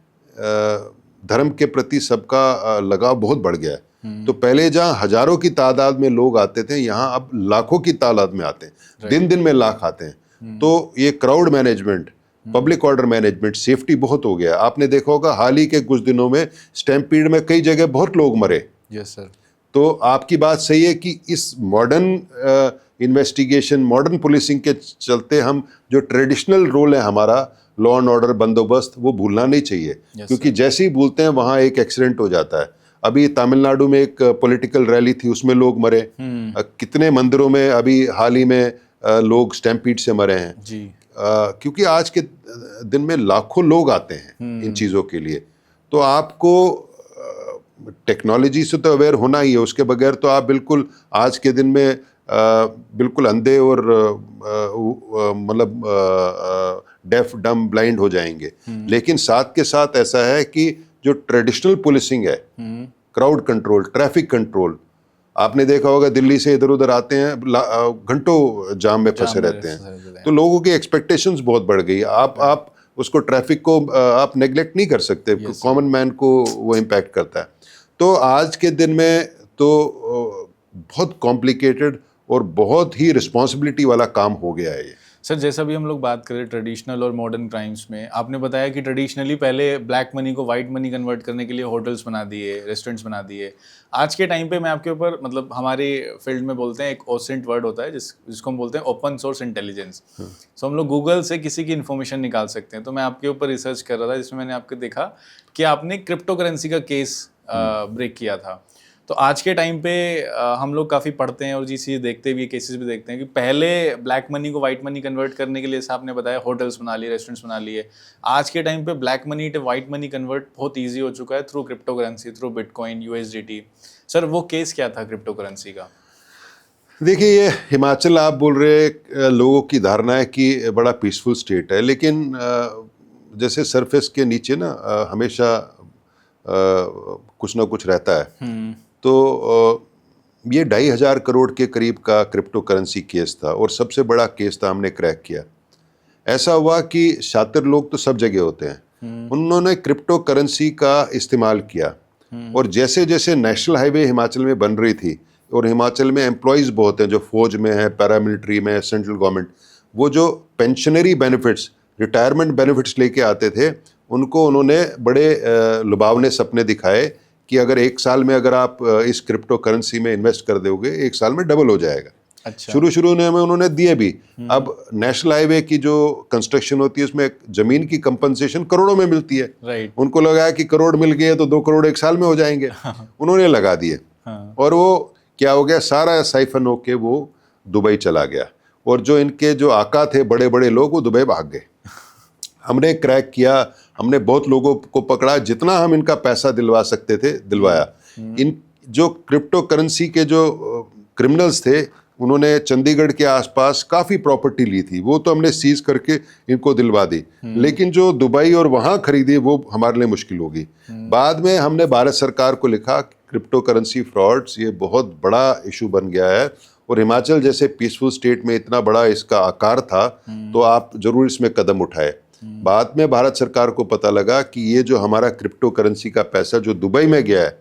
धर्म के प्रति सबका लगाव बहुत बढ़ गया है। तो पहले जहाँ हजारों की तादाद में लोग आते थे, यहाँ अब लाखों की तादाद में आते हैं, दिन दिन में लाख आते हैं। तो ये crowd management, public order management, safety बहुत हो गया। आपने देखा होगा हाल ही के कुछ दिनों में स्टैम्पीड में कई जगह बहुत लोग मरे। Yes sir. तो आपकी बात सही है कि इस मॉडर्न इन्वेस्टिगेशन, मॉडर्न पुलिसिंग के चलते हम जो ट्रेडिशनल रोल है हमारा, लॉ एंड ऑर्डर बंदोबस्त, वो भूलना नहीं चाहिए। क्योंकि जैसे ही भूलते हैं वहाँ एक एक्सीडेंट हो जाता है। अभी तमिलनाडु में एक पॉलिटिकल रैली थी, उसमें लोग मरे। कितने मंदिरों में अभी हाल ही में लोग स्टैम्पीड से मरे हैं जी। क्योंकि आज के दिन में लाखों लोग आते हैं इन चीज़ों के लिए। तो आपको टेक्नोलॉजी से तो अवेयर होना ही है, उसके बगैर तो आप बिल्कुल आज के दिन में बिल्कुल अंधे और मतलब डेफ डम ब्लाइंड हो जाएंगे। लेकिन साथ के साथ ऐसा है कि जो ट्रेडिशनल पुलिसिंग है, क्राउड कंट्रोल, ट्रैफिक कंट्रोल, आपने देखा होगा दिल्ली से इधर उधर आते हैं, घंटों जाम में फंसे रहते हैं। तो लोगों की एक्सपेक्टेशंस बहुत बढ़ गई। आप उसको ट्रैफिक को आप नेग्लेक्ट नहीं कर सकते, कॉमन मैन को वो इम्पैक्ट करता है। तो आज के दिन में तो बहुत कॉम्प्लिकेटेड और बहुत ही रिस्पॉन्सिबिलिटी वाला काम हो गया है ये। सर जैसा भी हम लोग बात करें ट्रेडिशनल और मॉडर्न क्राइम्स में, आपने बताया कि ट्रेडिशनली पहले ब्लैक मनी को वाइट मनी कन्वर्ट करने के लिए होटल्स बना दिए, रेस्टोरेंट्स बना दिए। आज के टाइम पे मैं आपके ऊपर, मतलब हमारे फील्ड में बोलते हैं एक ओसेंट वर्ड होता है जिसको हम बोलते हैं ओपन सोर्स इंटेलिजेंस। सो हम लोग गूगल से किसी की इन्फॉर्मेशन निकाल सकते हैं। तो मैं आपके ऊपर रिसर्च कर रहा था जिसमें मैंने आपको देखा कि आपने क्रिप्टो करेंसी का केस ब्रेक किया था। तो आज के टाइम पे हम लोग काफ़ी पढ़ते हैं और जी चीज़ देखते भी, केसेस भी देखते हैं कि पहले ब्लैक मनी को वाइट मनी कन्वर्ट करने के लिए, जैसे आपने बताया, होटल्स बना लिए, रेस्टोरेंट्स बना लिए। आज के टाइम पे black money to white money convert बहुत ईजी हो चुका है through crypto currency, through bitcoin, USDT। Sir वो केस क्या था क्रिप्टो करेंसी का? देखिए, ये हिमाचल आप बोल रहे, लोगों की धारणा है कि बड़ा पीसफुल स्टेट है, लेकिन जैसे सरफेस के नीचे ना हमेशा कुछ ना कुछ रहता है। तो ये 2,500 करोड़ के करीब का क्रिप्टो करेंसी केस था और सबसे बड़ा केस था, हमने क्रैक किया। ऐसा हुआ कि शातिर लोग तो सब जगह होते हैं, उन्होंने क्रिप्टो करेंसी का इस्तेमाल किया। और जैसे जैसे नेशनल हाईवे हिमाचल में बन रही थी, और हिमाचल में एम्प्लॉयज़ बहुत हैं जो फौज में है, पैरामिलिट्री में, सेंट्रल गवर्नमेंट, वो जो पेंशनरी बेनिफिट्स, रिटायरमेंट बेनिफिट्स लेके आते थे, उनको उन्होंने बड़े लुभावने सपने दिखाए कि अगर 1 साल में अगर आप इस क्रिप्टो करेंसी में इन्वेस्ट कर दोगे, 1 साल में डबल हो जाएगा। अच्छा। शुरू में उन्होंने दिए भी। अब नेशनल हाईवे की जो कंस्ट्रक्शन होती है उसमें जमीन की कंपनसेशन करोड़ों में मिलती है। राइट। उनको लगा कि करोड़ मिल गए तो 2 करोड़ 1 साल में हो जाएंगे। उन्होंने लगा दिए। और वो क्या हो गया, सारा साइफन होके वो दुबई चला गया। और जो इनके जो आका थे, बड़े बड़े लोग, वो दुबई भाग गए। हमने क्रैक किया, हमने बहुत लोगों को पकड़ा, जितना हम इनका पैसा दिलवा सकते थे दिलवाया। इन जो क्रिप्टो करेंसी के जो क्रिमिनल्स थे, उन्होंने चंडीगढ़ के आसपास काफ़ी प्रॉपर्टी ली थी, वो तो हमने सीज करके इनको दिलवा दी। लेकिन जो दुबई और वहाँ खरीदी, वो हमारे लिए मुश्किल होगी। बाद में हमने भारत सरकार को लिखा, क्रिप्टो करेंसी फ्रॉड्स ये बहुत बड़ा इशू बन गया है, और हिमाचल जैसे पीसफुल स्टेट में इतना बड़ा इसका आकार था, तो आप जरूर इसमें कदम उठाए। बाद में भारत सरकार को पता लगा कि ये जो हमारा क्रिप्टो करेंसी का पैसा जो दुबई में गया है,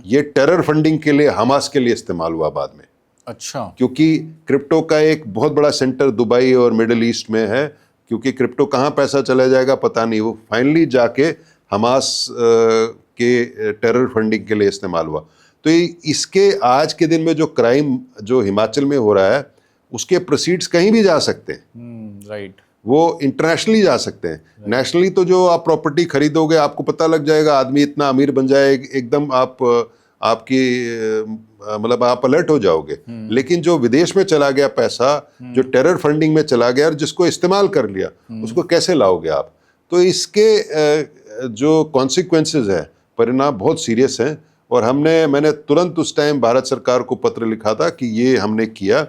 ये टेरर फंडिंग के लिए, हमास के लिए इस्तेमाल हुआ बाद में। अच्छा। क्योंकि क्रिप्टो का एक बहुत बड़ा सेंटर दुबई और मिडिल ईस्ट में है, क्योंकि क्रिप्टो कहाँ पैसा चला जाएगा पता नहीं, वो फाइनली जाके हमास के टेरर फंडिंग के लिए इस्तेमाल हुआ। तो इसके आज के दिन में जो क्राइम जो हिमाचल में हो रहा है, उसके प्रोसीड्स कहीं भी जा सकते हैं। राइट। वो इंटरनेशनली जा सकते हैं। नेशनली तो जो आप प्रॉपर्टी खरीदोगे, आपको पता लग जाएगा, आदमी इतना अमीर बन जाए, एकदम आपकी मतलब आप अलर्ट हो जाओगे। लेकिन जो विदेश में चला गया पैसा, जो टेरर फंडिंग में चला गया और जिसको इस्तेमाल कर लिया, उसको कैसे लाओगे आप? तो इसके जो कॉन्सिक्वेंसेस है, परिणाम बहुत सीरियस हैं। और मैंने तुरंत उस टाइम भारत सरकार को पत्र लिखा था कि ये हमने किया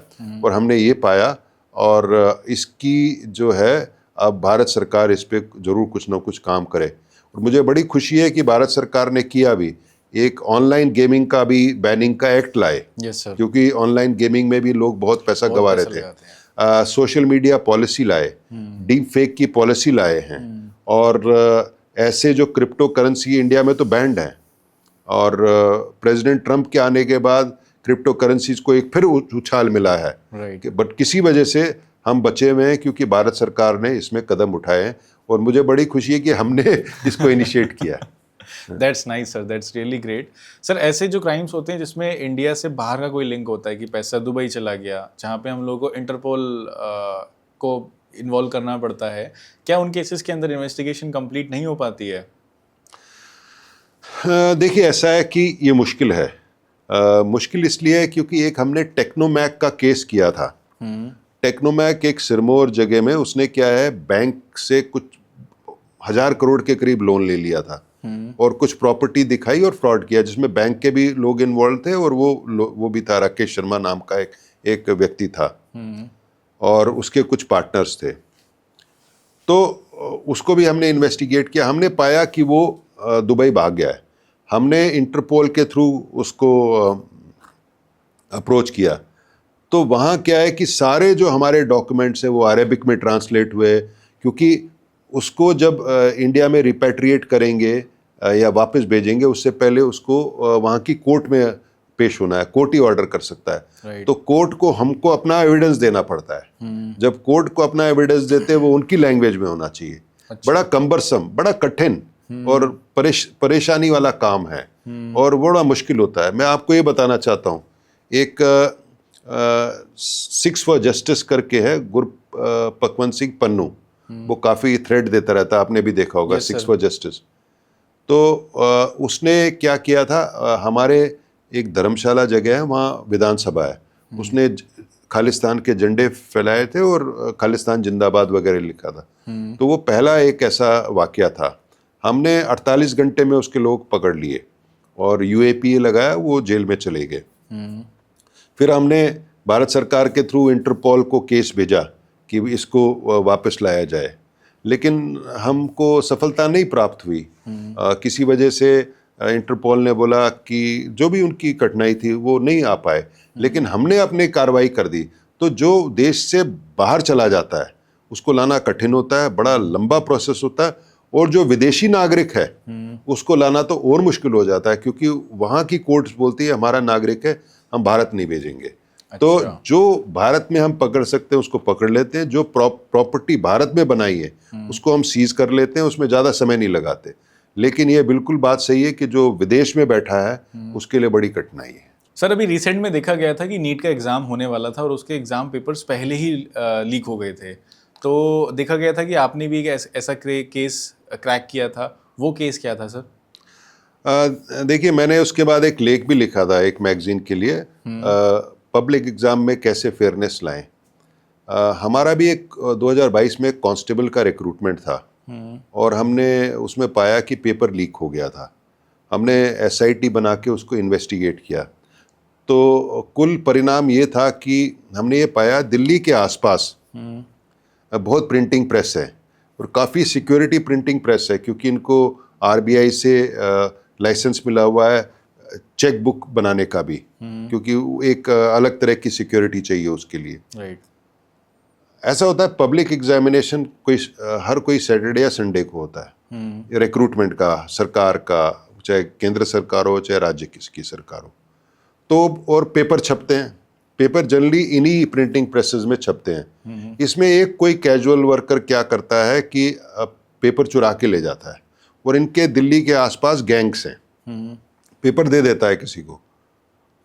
और हमने ये पाया, और इसकी जो है अब भारत सरकार इस पे जरूर कुछ ना कुछ काम करे। और मुझे बड़ी खुशी है कि भारत सरकार ने किया भी, एक ऑनलाइन गेमिंग का भी बैनिंग का एक्ट लाए। Yes sir. क्योंकि ऑनलाइन गेमिंग में भी लोग बहुत पैसा गंवा रहे थे। सोशल मीडिया पॉलिसी लाए, डीप फेक की पॉलिसी लाए हैं, और ऐसे जो क्रिप्टो करेंसी इंडिया में तो बैंड है। और प्रेसिडेंट ट्रंप के आने के बाद क्रिप्टो करेंसीज को एक फिर उछाल मिला है। राइट। बट किसी वजह से हम बचे हुए हैं, क्योंकि भारत सरकार ने इसमें कदम उठाए हैं, और मुझे बड़ी खुशी है कि हमने इसको इनिशिएट किया। That's nice sir, that's really great. Sir ऐसे जो क्राइम्स होते हैं जिसमें इंडिया से बाहर का कोई लिंक होता है कि पैसा दुबई चला गया, जहाँ पे हम लोगों को इंटरपोल को इन्वॉल्व करना पड़ता है, क्या उन केसेस के अंदर इन्वेस्टिगेशन कंप्लीट नहीं हो पाती है? देखिए, ऐसा है कि ये मुश्किल है। मुश्किल इसलिए है क्योंकि एक हमने टेक्नोमैक का केस किया था। टेक्नोमैक एक सिरमौर जगह में, उसने क्या है, बैंक से कुछ 1000 करोड़ के करीब लोन ले लिया था, और कुछ प्रॉपर्टी दिखाई और फ्रॉड किया, जिसमें बैंक के भी लोग इन्वॉल्व थे, और वो भी था, राकेश शर्मा नाम का एक व्यक्ति था, और उसके कुछ पार्टनर्स थे। तो उसको भी हमने इन्वेस्टिगेट किया। हमने पाया कि वो दुबई भाग गया है। हमने इंटरपोल के थ्रू उसको अप्रोच किया, तो वहाँ क्या है कि सारे जो हमारे डॉक्यूमेंट्स हैं वो अरेबिक में ट्रांसलेट हुए, क्योंकि उसको जब इंडिया में रिपैट्रिएट करेंगे या वापस भेजेंगे, उससे पहले उसको वहाँ की कोर्ट में पेश होना है, कोर्ट ही ऑर्डर कर सकता है। Right. तो कोर्ट को हमको अपना एविडेंस देना पड़ता है। जब कोर्ट को अपना एविडेंस देते हैं वो उनकी लैंग्वेज में होना चाहिए। अच्छा। बड़ा कम्बरसम, बड़ा कठिन और परेशानी वाला काम है और बड़ा मुश्किल होता है। मैं आपको ये बताना चाहता हूँ, एक सिक्स फॉर जस्टिस करके है, गुरपकवंत सिंह पन्नू, वो काफ़ी थ्रेड देता रहता है, आपने भी देखा होगा, Yes, six sir. For justice. तो उसने क्या किया था, हमारे एक धर्मशाला जगह है, वहाँ विधानसभा है, उसने खालिस्तान के झंडे फैलाए थे और खालिस्तान जिंदाबाद वगैरह लिखा था। तो वो पहला एक ऐसा वाकया था। हमने 48 घंटे में उसके लोग पकड़ लिए और यूएपीए लगाया, वो जेल में चले गए। फिर हमने भारत सरकार के थ्रू इंटरपोल को केस भेजा कि इसको वापस लाया जाए, लेकिन हमको सफलता नहीं प्राप्त हुई। किसी वजह से इंटरपोल ने बोला कि जो भी उनकी कठिनाई थी वो नहीं आ पाए, लेकिन हमने अपनी कार्रवाई कर दी। तो जो देश से बाहर चला जाता है उसको लाना कठिन होता है, बड़ा लंबा प्रोसेस होता है, और जो विदेशी नागरिक है उसको लाना तो और मुश्किल हो जाता है, क्योंकि वहाँ की कोर्ट्स बोलती है हमारा नागरिक है, हम भारत नहीं भेजेंगे। तो जो भारत में हम पकड़ सकते हैं उसको पकड़ लेते हैं, जो प्रॉपर्टी भारत में बनाई है उसको हम सीज कर लेते हैं, उसमें ज़्यादा समय नहीं लगाते। लेकिन ये बिल्कुल बात सही है कि जो विदेश में बैठा है उसके लिए बड़ी कठिनाई है। सर, अभी रिसेंट में देखा गया था कि नीट का एग्ज़ाम होने वाला था और उसके एग्ज़ाम पेपर्स पहले ही लीक हो गए थे। तो देखा गया था कि आपने भी एक ऐसा केस क्रैक किया था। वो केस क्या था सर? देखिए, मैंने उसके बाद एक लेख भी लिखा था एक मैगजीन के लिए, पब्लिक एग्ज़ाम में कैसे फेयरनेस लाएं। हमारा भी एक 2022 में एक कांस्टेबल का रिक्रूटमेंट था और हमने उसमें पाया कि पेपर लीक हो गया था। हमने एसआईटी बना के उसको इन्वेस्टिगेट किया, तो कुल परिणाम ये था कि हमने ये पाया दिल्ली के आसपास बहुत प्रिंटिंग प्रेस है और काफ़ी सिक्योरिटी प्रिंटिंग प्रेस है, क्योंकि इनको आरबीआई से लाइसेंस मिला हुआ है चेक बुक बनाने का भी, क्योंकि एक अलग तरह की सिक्योरिटी चाहिए उसके लिए। राइट। ऐसा होता है पब्लिक एग्जामिनेशन हर कोई सैटरडे या संडे को होता है, रिक्रूटमेंट का, सरकार का, चाहे केंद्र सरकार हो चाहे राज्य की सरकार हो। तो और पेपर छपते हैं, पेपर जनरली इन्हीं प्रिंटिंग प्रेसेस में छपते हैं। इसमें एक कोई कैजुअल वर्कर क्या करता है कि पेपर चुरा के ले जाता है, और इनके दिल्ली के आसपास गैंग्स हैं, पेपर दे देता है किसी को,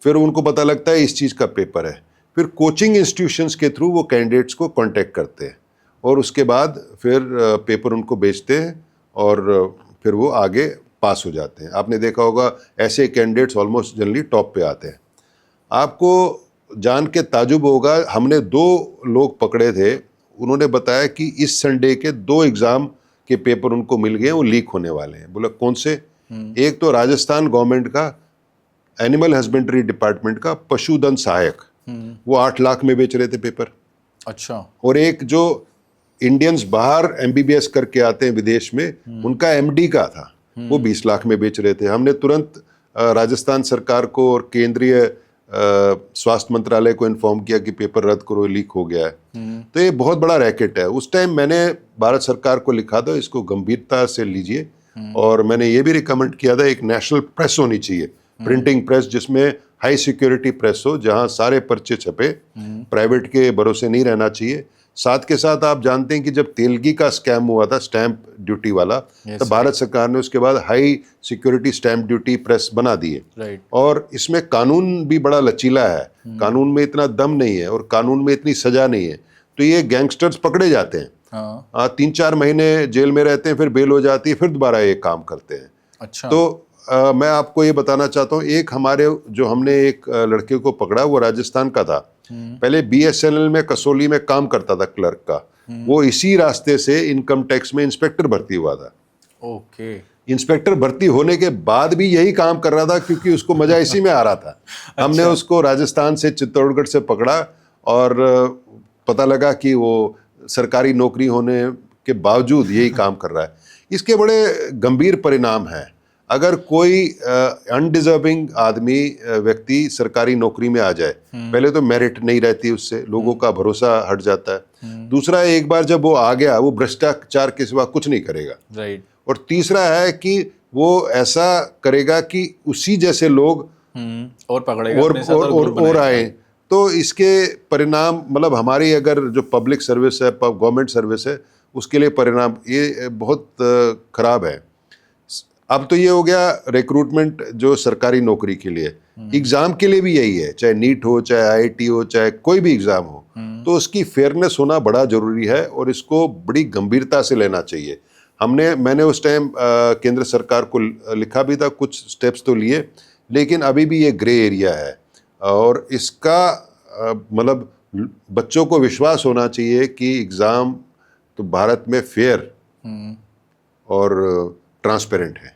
फिर उनको पता लगता है इस चीज़ का पेपर है, फिर कोचिंग इंस्टीट्यूशंस के थ्रू वो कैंडिडेट्स को कांटेक्ट करते हैं और उसके बाद फिर पेपर उनको बेचते हैं और फिर वो आगे पास हो जाते हैं। आपने देखा होगा ऐसे कैंडिडेट्स ऑलमोस्ट जनरली टॉप पे आते हैं। आपको जान के ताजुब होगा, हमने 2 लोग पकड़े थे, उन्होंने बताया कि इस संडे के 2 एग्ज़ाम के पेपर उनको मिल गए, वो लीक होने वाले हैं। बोला कौन से? एक तो राजस्थान गवर्नमेंट का एनिमल हस्बेंड्री डिपार्टमेंट का पशुधन सहायक, वो 8 लाख में बेच रहे थे पेपर। अच्छा। और एक जो इंडियंस बाहर एमबीबीएस करके आते हैं विदेश में, उनका एमडी का था, वो 20 लाख में बेच रहे थे। हमने तुरंत राजस्थान सरकार को और केंद्रीय स्वास्थ्य मंत्रालय को इन्फॉर्म किया कि पेपर रद्द करो, लीक हो गया है। तो ये बहुत बड़ा रैकेट है। उस टाइम मैंने भारत सरकार को लिखा था इसको गंभीरता से लीजिए, और मैंने ये भी रिकमेंड किया था एक नेशनल प्रेस होनी चाहिए, प्रिंटिंग प्रेस, जिसमें हाई सिक्योरिटी प्रेस हो, जहां सारे पर्चे छपे, प्राइवेट के भरोसे नहीं रहना चाहिए। साथ के साथ आप जानते हैं कि जब तेलगी का स्कैम हुआ था स्टैंप ड्यूटी वाला, तो भारत सरकार ने उसके बाद high security stamp duty press बना दी है। राइट। और इसमें कानून भी बड़ा लचीला है, कानून में इतना दम नहीं है और कानून में इतनी सजा नहीं है, तो ये गैंगस्टर्स पकड़े जाते हैं, 3-4 महीने जेल में रहते हैं, फिर बेल हो जाती है, फिर दोबारा ये काम करते हैं। अच्छा। तो मैं आपको ये बताना चाहता हूँ, एक हमारे जो हमने एक लड़के को पकड़ा, वो राजस्थान का था, पहले बीएसएनएल में कसौली में काम करता था क्लर्क का, वो इसी रास्ते से इनकम टैक्स में इंस्पेक्टर भर्ती हुआ था। ओके। इंस्पेक्टर भर्ती होने के बाद भी यही काम कर रहा था, क्योंकि उसको मजा इसी में आ रहा था। हमने उसको राजस्थान से चित्तौड़गढ़ से पकड़ा और पता लगा कि वो सरकारी नौकरी होने के बावजूद यही काम कर रहा है। इसके बड़े गंभीर परिणाम हैं। अगर कोई अनडिजर्विंग आदमी व्यक्ति सरकारी नौकरी में आ जाए, पहले तो मेरिट नहीं रहती, उससे लोगों का भरोसा हट जाता है। दूसरा, एक बार जब वो आ गया, वो भ्रष्टाचार के सिवा कुछ नहीं करेगा। राइट। और तीसरा है कि वो ऐसा करेगा कि उसी जैसे लोग और पकड़ेगा अपने साथ और ग्रुप और आए। बनाएगा। तो इसके परिणाम, मतलब हमारी अगर जो पब्लिक सर्विस है, गवर्नमेंट सर्विस है, उसके लिए परिणाम ये बहुत खराब है। अब तो ये हो गया रिक्रूटमेंट जो सरकारी नौकरी के लिए। एग्जाम के लिए भी यही है, चाहे नीट हो, चाहे आईआईटी हो, चाहे कोई भी एग्जाम हो, तो उसकी फेयरनेस होना बड़ा जरूरी है और इसको बड़ी गंभीरता से लेना चाहिए। मैंने उस टाइम केंद्र सरकार को लिखा भी था, कुछ स्टेप्स तो लिए, लेकिन अभी भी ये ग्रे एरिया है। और इसका मतलब बच्चों को विश्वास होना चाहिए कि एग्ज़ाम तो भारत में फेयर और ट्रांसपेरेंट है।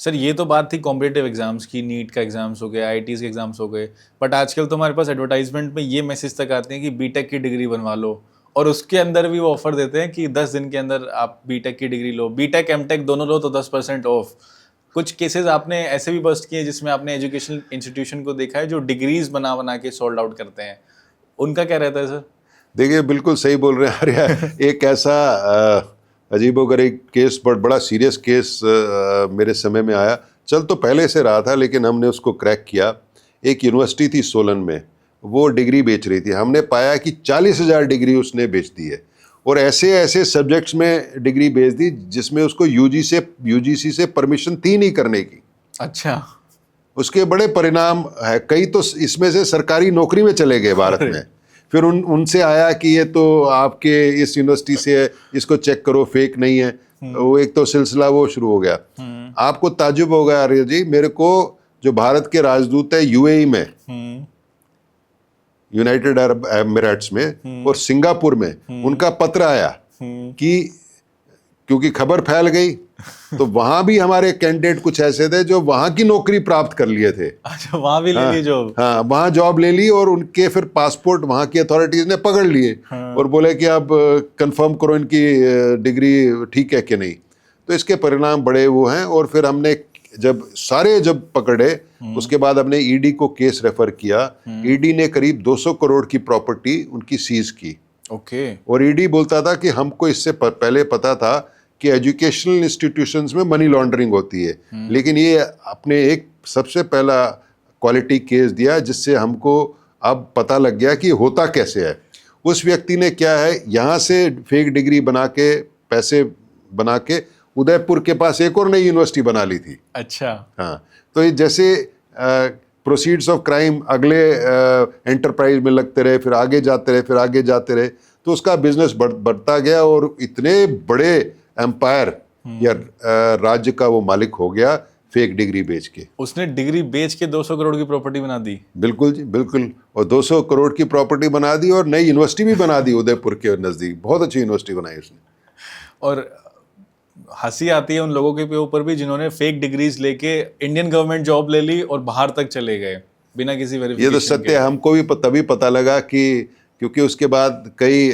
सर, ये तो बात थी कॉम्पिटिटिव एग्जाम्स की, नीट का एग्जाम्स हो गए, आईआईटीज के एग्जाम्स हो गए, बट आजकल तो हमारे पास एडवर्टाइजमेंट में ये मैसेज तक आते हैं कि बीटेक की डिग्री बनवा लो, और उसके अंदर भी वो ऑफर देते हैं कि 10 दिन के अंदर आप बीटेक की डिग्री लो, बीटेक एमटेक दोनों लो तो 10% ऑफ। कुछ केसेस आपने ऐसे भी बस्ट किए जिसमें आपने एजुकेशनल इंस्टीट्यूशन को देखा है जो डिग्रीज बना बना के सोल्ड आउट करते हैं, उनका क्या रहता है सर? देखिए, बिल्कुल सही बोल रहे हैं आर्या। एक ऐसा अजीबोगरीब केस, बड़ा सीरियस केस मेरे समय में आया। चल तो पहले से रहा था, लेकिन हमने उसको क्रैक किया। एक यूनिवर्सिटी थी सोलन में, वो डिग्री बेच रही थी। हमने पाया कि 40,000 डिग्री उसने बेच दी है, और ऐसे ऐसे सब्जेक्ट्स में डिग्री बेच दी जिसमें उसको यूजीसी से परमिशन थी नहीं करने की। अच्छा। उसके बड़े परिणाम है, कई तो इसमें से सरकारी नौकरी में चले गए भारत में। फिर उनसे आया कि ये तो आपके इस यूनिवर्सिटी से है, इसको चेक करो, फेक नहीं है। वो एक तो सिलसिला वो शुरू हो गया। आपको ताज्जुब होगा आर्य जी, मेरे को जो भारत के राजदूत है यूएई में, यूनाइटेड अरब एमिरेट्स में और सिंगापुर में, उनका पत्र आया कि क्योंकि खबर फैल गई तो वहां भी हमारे कैंडिडेट कुछ ऐसे थे जो वहां की नौकरी प्राप्त कर लिए थे। अच्छा, वहां भी ले ली जॉब? हाँ, वहां जॉब ले ली, और उनके फिर पासपोर्ट वहां की अथॉरिटीज ने पकड़ लिए और बोले कि अब कंफर्म करो इनकी डिग्री ठीक है कि नहीं। तो इसके परिणाम बड़े वो हैं। और फिर हमने जब पकड़े, उसके बाद हमने ईडी को केस रेफर किया। ईडी ने करीब 200 करोड़ की प्रॉपर्टी उनकी सीज की। ओके। और ईडी बोलता था कि हमको इससे पहले पता था कि एजुकेशनल इंस्टीट्यूशंस में मनी लॉन्ड्रिंग होती है, लेकिन ये अपने एक सबसे पहला क्वालिटी केस दिया जिससे हमको अब पता लग गया कि होता कैसे है। उस व्यक्ति ने क्या है, यहाँ से फेक डिग्री बना के, पैसे बना के, उदयपुर के पास एक और नई यूनिवर्सिटी बना ली थी। अच्छा। हाँ, तो ये जैसे प्रोसीड्स ऑफ क्राइम अगले एंटरप्राइज में लगते रहे, फिर आगे जाते रहे, फिर आगे जाते रहे, तो उसका बिजनेस बढ़ता गया और इतने बड़े एम्पायर या राज्य का वो मालिक हो गया फेक डिग्री बेच के। उसने डिग्री बेच के 200 करोड़ की प्रॉपर्टी बना दी। बिल्कुल जी, बिल्कुल। और 200 करोड़ की प्रॉपर्टी बना दी और नई यूनिवर्सिटी भी बना दी उदयपुर के नज़दीक। बहुत अच्छी यूनिवर्सिटी बनाई उसने। और हंसी आती है उन लोगों के ऊपर भी जिन्होंने फेक डिग्रीज लेके इंडियन गवर्नमेंट जॉब ले ली और बाहर तक चले गए बिना किसी वेरिफिकेशन। ये तो सत्य है। हमको भी तभी पता लगा कि क्योंकि उसके बाद कई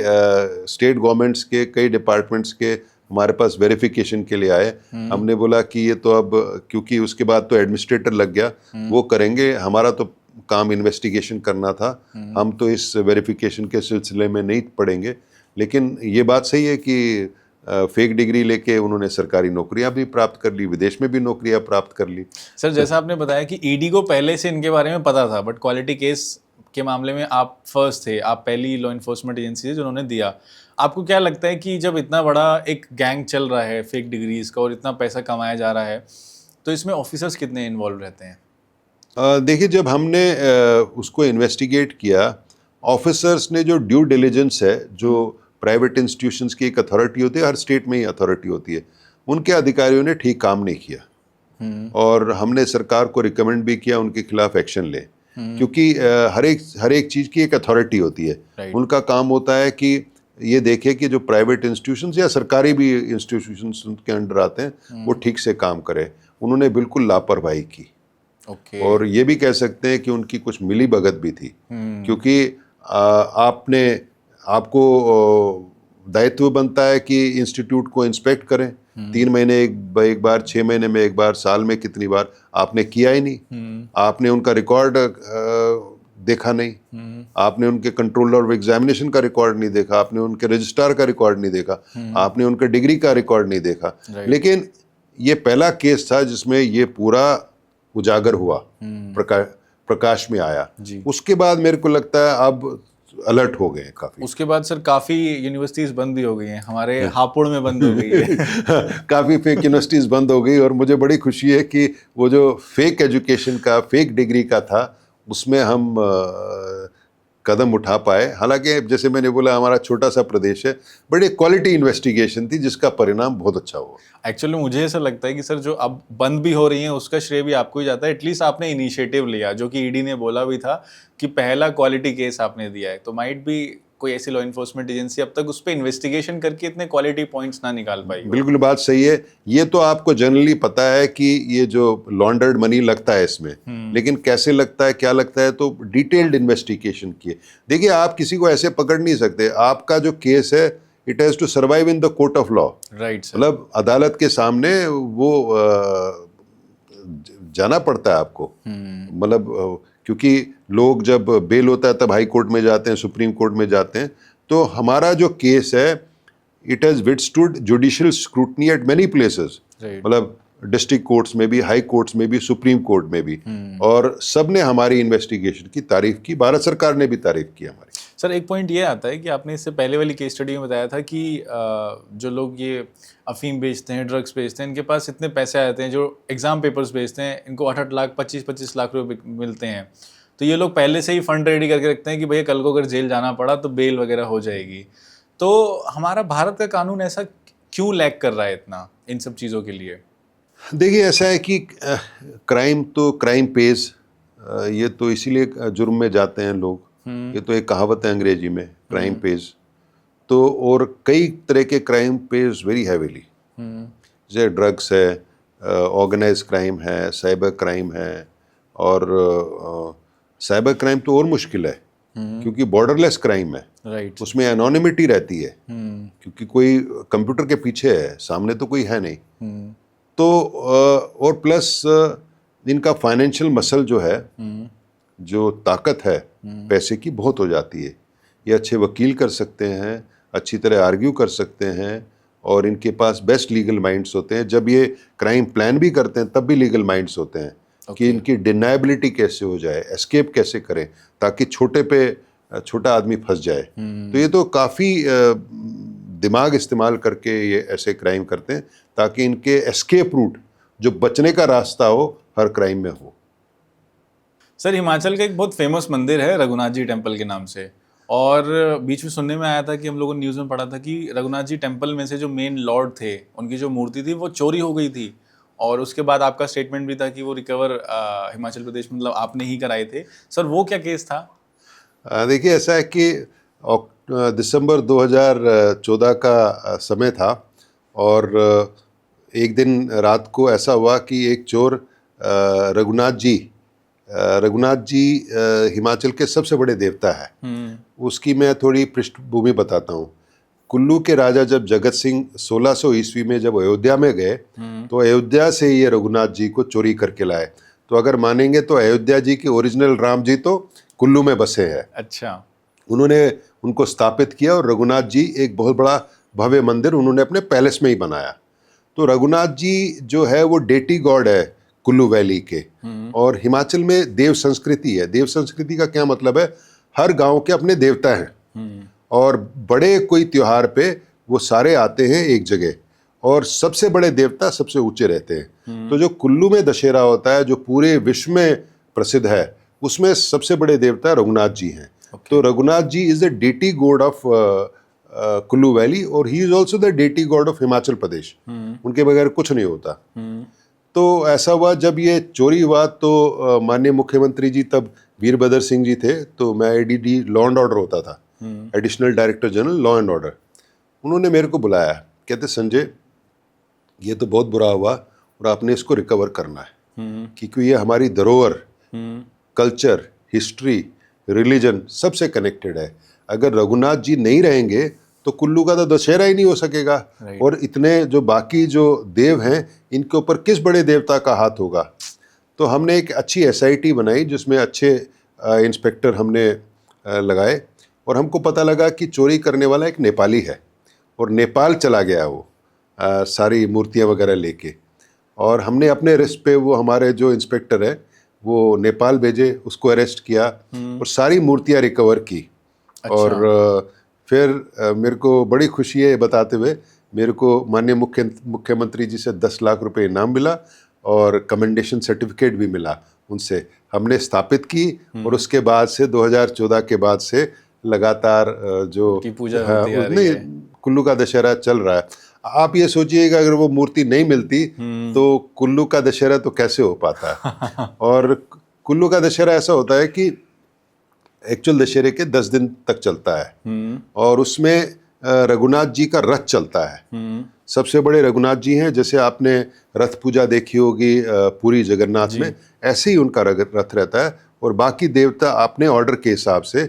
स्टेट गवर्नमेंट्स के, कई डिपार्टमेंट्स के हमारे पास वेरिफिकेशन के लिए आए। हमने बोला कि ये तो अब, क्योंकि उसके बाद तो एडमिनिस्ट्रेटर लग गया, वो करेंगे, हमारा तो काम इन्वेस्टिगेशन करना था, हम तो इस वेरिफिकेशन के सिलसिले में नहीं पड़ेंगे। लेकिन ये बात सही है कि फेक डिग्री लेके उन्होंने सरकारी नौकरियां भी प्राप्त कर ली, विदेश में भी नौकरियां प्राप्त कर ली। सर, जैसा आपने बताया कि ईडी को पहले से इनके बारे में पता था, बट क्वालिटी केस के मामले में आप फर्स्ट थे, आप पहली लॉ इन्फोर्समेंट एजेंसी है जिन्होंने दिया। आपको क्या लगता है कि जब इतना बड़ा एक गैंग चल रहा है फेक डिग्रीज का और इतना पैसा कमाया जा रहा है, तो इसमें ऑफिसर्स कितने इन्वॉल्व रहते हैं? देखिए, जब हमने उसको इन्वेस्टिगेट किया, ऑफिसर्स ने जो ड्यू डिलिजेंस है, जो प्राइवेट इंस्टीट्यूशंस की एक अथॉरिटी होती है, हर स्टेट में ही अथॉरिटी होती है, उनके अधिकारियों ने ठीक काम नहीं किया। और हमने सरकार को रिकमेंड भी किया उनके खिलाफ एक्शन ले, क्योंकि हर एक चीज़ की एक अथॉरिटी होती है। उनका काम होता है कि ये देखे कि जो प्राइवेट इंस्टीट्यूशंस या सरकारी भी इंस्टीट्यूशंस उनके अंडर आते हैं वो ठीक से काम करें। उन्होंने बिल्कुल लापरवाही की। और ये भी कह सकते हैं कि उनकी कुछ मिली भगत भी थी, क्योंकि आपको दायित्व बनता है कि इंस्टीट्यूट को इंस्पेक्ट करें, 3 महीने एक बार, 6 महीने में एक बार, साल में कितनी बार। आपने किया ही नहीं, आपने उनका रिकॉर्ड देखा नहीं, आपने उनके कंट्रोलर ऑफ एग्जामिनेशन का रिकॉर्ड नहीं देखा, आपने उनके रजिस्ट्रार का रिकॉर्ड नहीं देखा, आपने उनके डिग्री का रिकॉर्ड नहीं देखा। लेकिन ये पहला केस था जिसमें ये पूरा उजागर हुआ, प्रकाश में आया। उसके बाद मेरे को लगता है अब अलर्ट हो गए काफी। उसके बाद सर काफी यूनिवर्सिटीज बंद भी हो गई हैं, हमारे हापुड़ में बंद हो गई है। काफी फेक यूनिवर्सिटीज बंद हो गई, और मुझे बड़ी खुशी है कि वो जो फेक एजुकेशन का, फेक डिग्री का था, उसमें हम कदम उठा पाए। हालांकि जैसे मैंने बोला, हमारा छोटा सा प्रदेश है, बड़ी क्वालिटी इन्वेस्टिगेशन थी जिसका परिणाम बहुत अच्छा हुआ। एक्चुअली मुझे ऐसा लगता है कि सर जो अब बंद भी हो रही हैं उसका श्रेय भी आपको ही जाता है। एटलीस्ट आपने इनिशिएटिव लिया, जो कि ईडी ने बोला भी था कि पहला क्वालिटी केस आपने दिया है। तो माइट भी कोई ऐसी लॉ इन्फोर्समेंट एजेंसी अब तक उस पर इन्वेस्टिगेशन करके इतने क्वालिटी पॉइंट्स ना निकाल पाई। बिल्कुल बात सही है। ये तो आपको जनरली पता है कि ये जो लॉन्डर्ड मनी लगता है इसमें, लेकिन कैसे लगता है, क्या लगता है, तो डिटेल्ड इन्वेस्टिगेशन किए। देखिए, आप किसी को ऐसे पकड़ नहीं सकते। आपका जो केस है, it has to survive in the court of law. Right sir. मतलब अदालत के सामने वो जाना पड़ता है आपको। मतलब क्योंकि लोग जब बेल होता है तब हाई कोर्ट में जाते हैं, सुप्रीम कोर्ट में जाते हैं। तो हमारा जो केस है, it has withstood judicial scrutiny at many places. मतलब डिस्ट्रिक्ट कोर्ट्स में भी, हाई कोर्ट्स में भी, सुप्रीम कोर्ट में भी, और सब ने हमारी इन्वेस्टिगेशन की तारीफ की। भारत सरकार ने भी तारीफ की हमारी। सर एक पॉइंट ये आता है कि आपने इससे पहले वाली केस स्टडी में बताया था कि जो लोग ये अफीम बेचते हैं, ड्रग्स बेचते हैं, इनके पास इतने पैसे आते हैं, जो एग्जाम पेपर्स बेचते हैं, इनको 8-8 लाख, 25-25 लाख रुपए मिलते हैं। तो ये लोग पहले से ही फंड रेडी करके रखते हैं कि भैया कल को अगर जेल जाना पड़ा तो बेल वगैरह हो जाएगी। तो हमारा भारत का कानून ऐसा क्यों लैग कर रहा है इतना इन सब चीज़ों के लिए? देखिए, ऐसा है कि क्राइम तो क्राइम पेज, ये तो इसीलिए जुर्म में जाते हैं लोग। ये तो एक कहावत है अंग्रेजी में, क्राइम पेज। तो और कई तरह के क्राइम पेज वेरी हैवीली, जैसे ड्रग्स है, ऑर्गेनाइज क्राइम है, साइबर क्राइम है। और साइबर क्राइम तो और मुश्किल है, क्योंकि बॉर्डरलेस क्राइम है। राइट। उसमें एनोनिमिटी रहती है, क्योंकि कोई कंप्यूटर के पीछे है, सामने तो कोई है नहीं। तो और प्लस इनका फाइनेंशियल मसल जो है, जो ताकत है पैसे की, बहुत हो जाती है। ये अच्छे वकील कर सकते हैं, अच्छी तरह आर्ग्यू कर सकते हैं, और इनके पास बेस्ट लीगल माइंड्स होते हैं। जब ये क्राइम प्लान भी करते हैं तब भी लीगल माइंड्स होते हैं कि इनकी डिनायबिलिटी कैसे हो जाए, एस्केप कैसे करें, ताकि छोटा आदमी फंस जाए। तो ये तो काफ़ी दिमाग इस्तेमाल करके ये ऐसे क्राइम करते हैं, ताकि इनके एस्केप रूट, जो बचने का रास्ता हो, हर क्राइम में हो। सर हिमाचल का एक बहुत फेमस मंदिर है रघुनाथ जी टेम्पल के नाम से, और बीच में सुनने में आया था कि हम लोगों ने न्यूज़ में पढ़ा था कि रघुनाथ जी टेम्पल में से जो मेन लॉर्ड थे, उनकी जो मूर्ति थी वो चोरी हो गई थी। और उसके बाद आपका स्टेटमेंट भी था कि वो रिकवर हिमाचल प्रदेश में, मतलब आपने ही कराए थे। सर वो क्या केस था? देखिए, ऐसा है कि दिसंबर 2014 का समय था, और एक दिन रात को ऐसा हुआ कि एक चोर रघुनाथ जी हिमाचल के सबसे बड़े देवता है। उसकी मैं थोड़ी पृष्ठभूमि बताता हूँ। कुल्लू के राजा जब जगत सिंह 1600 ईस्वी में जब अयोध्या में गए, तो अयोध्या से ये रघुनाथ जी को चोरी करके लाए। तो अगर मानेंगे तो अयोध्या जी के ओरिजिनल राम जी तो कुल्लू में बसे हैं। अच्छा। उन्होंने उनको स्थापित किया, और रघुनाथ जी एक बहुत बड़ा भव्य मंदिर उन्होंने अपने पैलेस में ही बनाया। तो रघुनाथ जी जो है वो डेटी गॉड है कुल्लू वैली के। और हिमाचल में देव संस्कृति है। देव संस्कृति का क्या मतलब है? हर गांव के अपने देवता हैं, और बड़े कोई त्योहार पे वो सारे आते हैं एक जगह, और सबसे बड़े देवता सबसे ऊंचे रहते हैं। तो जो कुल्लू में दशहरा होता है, जो पूरे विश्व में प्रसिद्ध है, उसमें सबसे बड़े देवता रघुनाथ जी हैं। तो Raghunath ji is the deity god of Kullu valley, और he is also the deity god of Himachal Pradesh. उनके बगैर कुछ नहीं होता। तो ऐसा हुआ, जब ये चोरी हुआ तो माननीय मुख्यमंत्री जी तब वीरभद्र सिंह जी थे, तो मैं एडीडी लॉ एंड ऑर्डर होता था, additional director general law and order. उन्होंने मेरे को बुलाया, कहते संजय ये तो बहुत बुरा हुआ, और आपने इसको रिकवर करना है, क्योंकि ये हमारी धरोहर, कल्चर, हिस्ट्री, रिलीजन सबसे कनेक्टेड है। अगर रघुनाथ जी नहीं रहेंगे तो कुल्लू का तो दशहरा ही नहीं हो सकेगा। और इतने जो बाकी जो देव हैं इनके ऊपर किस बड़े देवता का हाथ होगा। तो हमने एक अच्छी SIT बनाई जिसमें अच्छे इंस्पेक्टर हमने लगाए, और हमको पता लगा कि चोरी करने वाला एक नेपाली है, और नेपाल चला गया वो सारी मूर्तियाँ वगैरह लेके। और हमने अपने रिस्क पे वो हमारे जो इंस्पेक्टर है वो नेपाल भेजे, उसको अरेस्ट किया और सारी मूर्तियाँ रिकवर की। और फिर मेरे को बड़ी खुशी है बताते हुए, मेरे को माननीय मुख्यमंत्री जी से 10 लाख रुपए इनाम मिला और कमेंडेशन सर्टिफिकेट भी मिला उनसे। हमने स्थापित की और उसके बाद से 2014 के बाद से लगातार जो पूजा होती आ रही है। कुल्लू का दशहरा चल रहा है। आप ये सोचिएगा अगर वो मूर्ति नहीं मिलती तो कुल्लू का दशहरा तो कैसे हो पाता है। और कुल्लू का दशहरा ऐसा होता है कि एक्चुअल दशहरे के 10 दिन तक चलता है, और उसमें रघुनाथ जी का रथ चलता है। सबसे बड़े रघुनाथ जी हैं, जैसे आपने रथ पूजा देखी होगी पूरी जगन्नाथ में, ऐसे ही उनका रथ रहता है। और बाकी देवता अपने ऑर्डर के हिसाब से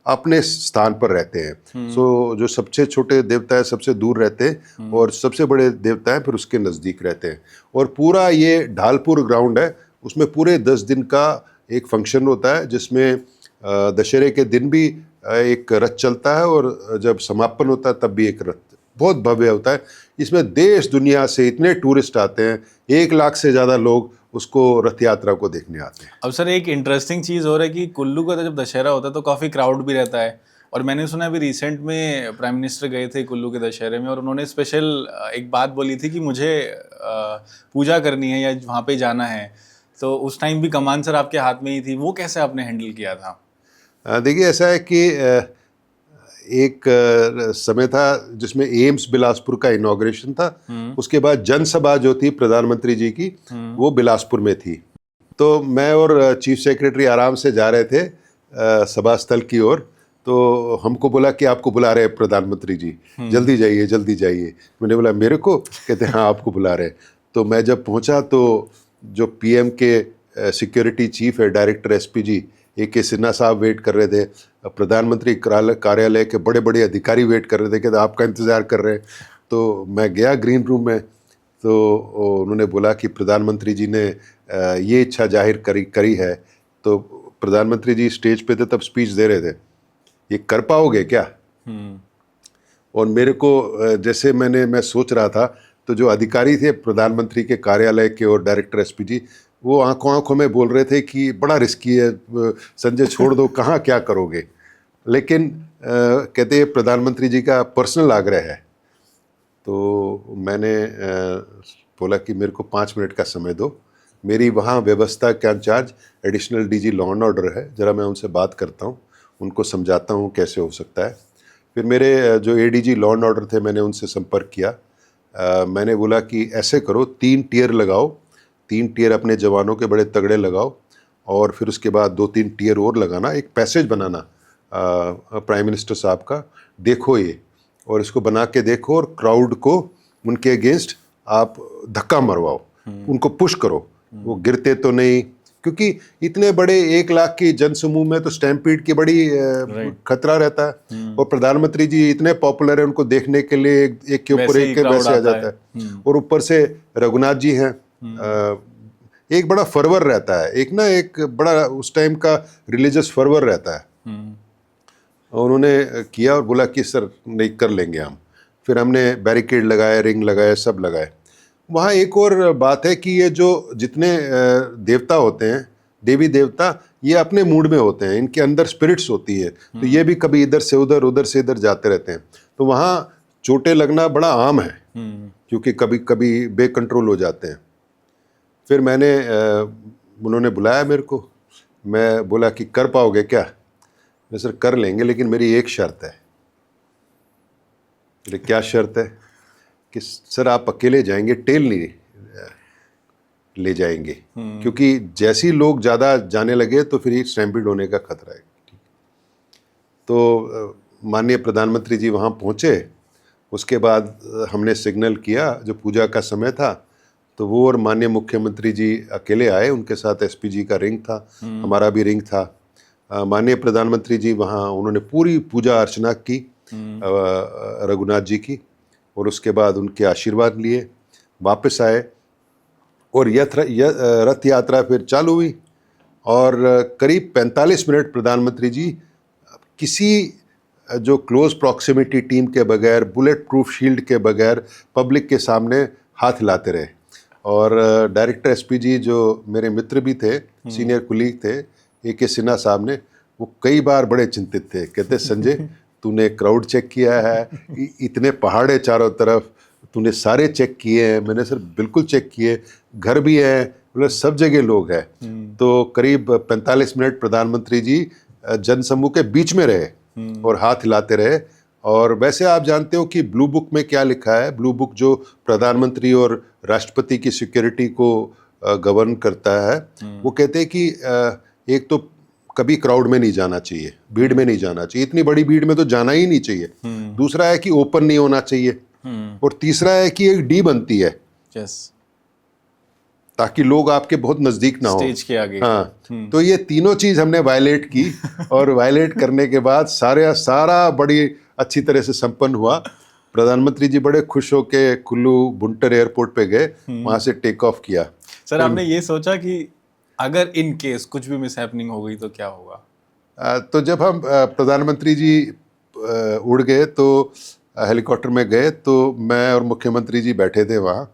अपने स्थान पर रहते हैं। सो जो सबसे छोटे देवता है सबसे दूर रहते हैं, और सबसे बड़े देवता है फिर उसके नज़दीक रहते हैं। और पूरा ये ढालपुर ग्राउंड है, उसमें पूरे 10 दिन का एक फंक्शन होता है, जिसमें दशहरे के दिन भी एक रथ चलता है, और जब समापन होता है तब भी एक रथ बहुत भव्य होता है। इसमें देश दुनिया से इतने टूरिस्ट आते हैं, 1 लाख से ज़्यादा लोग उसको रथ यात्रा को देखने आते हैं। अब सर एक इंटरेस्टिंग चीज़ हो रहा है कि कुल्लू का जब दशहरा होता है तो काफ़ी क्राउड भी रहता है, और मैंने सुना अभी रिसेंट में प्राइम मिनिस्टर गए थे कुल्लू के दशहरे में, और उन्होंने स्पेशल एक बात बोली थी कि मुझे पूजा करनी है या वहाँ पे जाना है। तो उस टाइम भी कमान सर आपके हाथ में ही थी, वो कैसे आपने हैंडल किया था? देखिए ऐसा है कि एक समय था जिसमें एम्स बिलासपुर का इनॉग्रेशन था, उसके बाद जनसभा जो थी प्रधानमंत्री जी की वो बिलासपुर में थी। तो मैं और चीफ सेक्रेटरी आराम से जा रहे थे सभा स्थल की ओर, तो हमको बोला कि आपको बुला रहे हैं प्रधानमंत्री जी, जल्दी जाइए जल्दी जाइए। मैंने बोला मेरे को? कहते हाँ आपको बुला रहे हैं। तो मैं जब पहुंचा तो जो PM के सिक्योरिटी चीफ है डायरेक्टर SPG AK सिन्हा साहब वेट कर रहे थे, प्रधानमंत्री कार्यालय के बड़े बड़े अधिकारी वेट कर रहे थे कि आपका इंतज़ार कर रहे हैं। तो मैं गया ग्रीन रूम में, तो उन्होंने बोला कि प्रधानमंत्री जी ने ये इच्छा जाहिर करी है। तो प्रधानमंत्री जी स्टेज पे थे तब स्पीच दे रहे थे, ये कर पाओगे क्या? और मेरे को जैसे मैं सोच रहा था, तो जो अधिकारी थे प्रधानमंत्री के कार्यालय के और डायरेक्टर SPG, वो आंखों आंखों में बोल रहे थे कि बड़ा रिस्की है संजय, छोड़ दो, कहाँ क्या करोगे। लेकिन कहते हैं प्रधानमंत्री जी का पर्सनल आग्रह है। तो मैंने बोला कि मेरे को 5 मिनट का समय दो, मेरी वहाँ व्यवस्था का incharge additional DG law and order है, ज़रा मैं उनसे बात करता हूँ, उनको समझाता हूँ कैसे हो सकता है। फिर मेरे जो ADG लॉ एंड ऑर्डर थे मैंने उनसे संपर्क किया। मैंने बोला कि ऐसे करो, 3 टियर लगाओ, 3 टियर अपने जवानों के बड़े तगड़े लगाओ, और फिर उसके बाद 2-3 टियर और लगाना, एक पैसेज बनाना प्राइम मिनिस्टर साहब का, देखो ये, और इसको बना के देखो, और क्राउड को उनके अगेंस्ट आप धक्का मरवाओ, उनको पुश करो, वो गिरते तो नहीं, क्योंकि इतने बड़े 1 लाख की जनसमूह में तो स्टैम्पीड की बड़ी खतरा रहता है। और प्रधानमंत्री जी इतने पॉपुलर है, उनको देखने के लिए एक के ऊपर एक के वैसे आ जाता है। और ऊपर से रघुनाथ जी हैं, एक बड़ा फर्वर रहता है, एक बड़ा उस टाइम का रिलीजियस फर्वर रहता है। और उन्होंने किया और बोला कि सर नहीं कर लेंगे हम। फिर हमने बैरिकेड लगाए, रिंग लगाए, सब लगाए। वहाँ एक और बात है कि ये जो जितने देवता होते हैं, देवी देवता, ये अपने मूड में होते हैं, इनके अंदर स्पिरिट्स होती है, तो ये भी कभी इधर से उधर से इधर जाते रहते हैं। तो वहाँ चोटें लगना बड़ा आम है, क्योंकि कभी कभी बेकंट्रोल हो जाते हैं। फिर उन्होंने बुलाया मेरे को, मैं बोला कि कर पाओगे क्या? मैं सर कर लेंगे, लेकिन मेरी एक शर्त है। क्या शर्त है? कि सर आप अकेले जाएंगे, टेल नहीं ले जाएंगे, क्योंकि जैसे ही लोग ज़्यादा जाने लगे तो फिर स्टैम्पीड होने का खतरा है। तो माननीय प्रधानमंत्री जी वहाँ पहुँचे, उसके बाद हमने सिग्नल किया, जो पूजा का समय था, तो वो और माननीय मुख्यमंत्री जी अकेले आए, उनके साथ SPG का रिंग था, हमारा भी रिंग था। माननीय प्रधानमंत्री जी वहाँ उन्होंने पूरी पूजा अर्चना की, रघुनाथ जी की, और उसके बाद उनके आशीर्वाद लिए, वापस आए और रथ यात्रा फिर चालू हुई। और करीब 45 मिनट प्रधानमंत्री जी किसी जो क्लोज प्रॉक्सिमिटी टीम के बगैर, बुलेट प्रूफ शील्ड के बगैर पब्लिक के सामने हाथ हिलाते रहे। और डायरेक्टर एसपीजी जो मेरे मित्र भी थे, सीनियर कुलीग थे, AK सिन्हा साहब ने, वो कई बार बड़े चिंतित थे। कहते संजय, तूने क्राउड चेक किया है, इतने पहाड़ है चारों तरफ, तूने सारे चेक किए हैं? मैंने सर बिल्कुल चेक किए, घर भी हैं, मतलब सब जगह लोग हैं। तो करीब 45 मिनट प्रधानमंत्री जी जनसमूह के बीच में रहे और हाथ हिलाते रहे। और वैसे आप जानते हो कि ब्लू बुक में क्या लिखा है? ब्लू बुक जो प्रधानमंत्री और राष्ट्रपति की सिक्योरिटी को गवर्न करता है, वो कहते हैं कि एक तो कभी क्राउड में नहीं जाना चाहिए, भीड़ में नहीं जाना चाहिए, इतनी बड़ी भीड़ में तो जाना ही नहीं चाहिए। दूसरा है कि ओपन नहीं होना चाहिए, और तीसरा है कि एक डी बनती है, ताकि लोग आपके बहुत नजदीक ना हो, स्टेज के आगे। हाँ, तो ये तीनों चीज हमने वायलेट की, और वायलेट करने के बाद सारा बड़ी अच्छी तरह से संपन्न हुआ। प्रधानमंत्री जी बड़े खुश होके कुल्लू बुंटर एयरपोर्ट पे गए, वहां से टेक ऑफ किया। सर, आपने ये सोचा कि अगर इन केस कुछ भी मिसहैपनिंग हो गई तो क्या होगा? तो जब हम प्रधानमंत्री जी उड़ गए तो हेलीकॉप्टर में गए, तो मैं और मुख्यमंत्री जी बैठे थे वहाँ,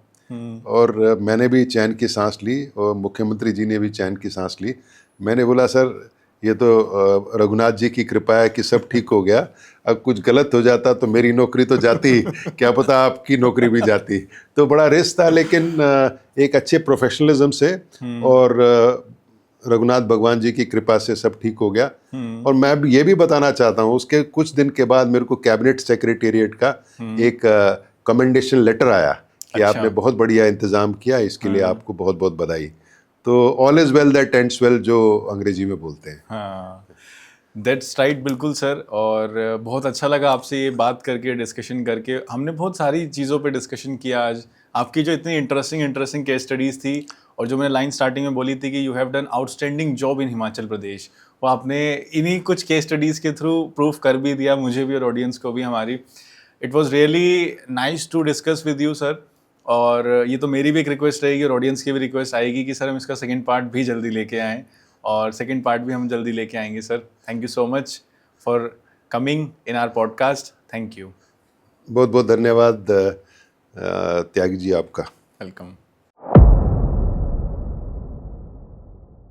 और मैंने भी चैन की सांस ली और मुख्यमंत्री जी ने भी चैन की सांस ली। मैंने बोला सर, ये तो रघुनाथ जी की कृपा है कि सब ठीक हो गया, अब कुछ गलत हो जाता तो मेरी नौकरी तो जाती, क्या पता आपकी नौकरी भी जाती। तो बड़ा रिस्क था, लेकिन एक अच्छे प्रोफेशनलिज्म से और रघुनाथ भगवान जी की कृपा से सब ठीक हो गया। और मैं ये भी बताना चाहता हूँ, उसके कुछ दिन के बाद मेरे को कैबिनेट सेक्रेटेरिएट का एक कमेंडेशन लेटर आया कि आपने बहुत बढ़िया इंतजाम किया, इसके लिए आपको बहुत बहुत बधाई। तो all is well that ends well, जो अंग्रेजी में बोलते हैं। हाँ, दैट्स राइट, बिल्कुल सर। और बहुत अच्छा लगा आपसे ये बात करके, डिस्कशन करके। हमने बहुत सारी चीज़ों पे डिस्कशन किया आज। आपकी जो इतनी इंटरेस्टिंग केस स्टडीज़ थी, और जो मैंने लाइन स्टार्टिंग में बोली थी कि you have done outstanding job in Himachal Pradesh, वो आपने इन्हीं कुछ केस स्टडीज़ के थ्रू प्रूफ कर भी दिया, मुझे भी और ऑडियंस को भी हमारी। It was really nice to discuss with you sir. और ये तो मेरी भी एक रिक्वेस्ट रहेगी और ऑडियंस की भी रिक्वेस्ट आएगी कि सर हम इसका सेकंड पार्ट भी जल्दी लेके आएँ, और सेकंड पार्ट भी हम जल्दी लेके आएंगे sir. Thank you so much for coming in our podcast. Thank you. बहुत बहुत धन्यवाद त्यागी जी आपका। वेलकम।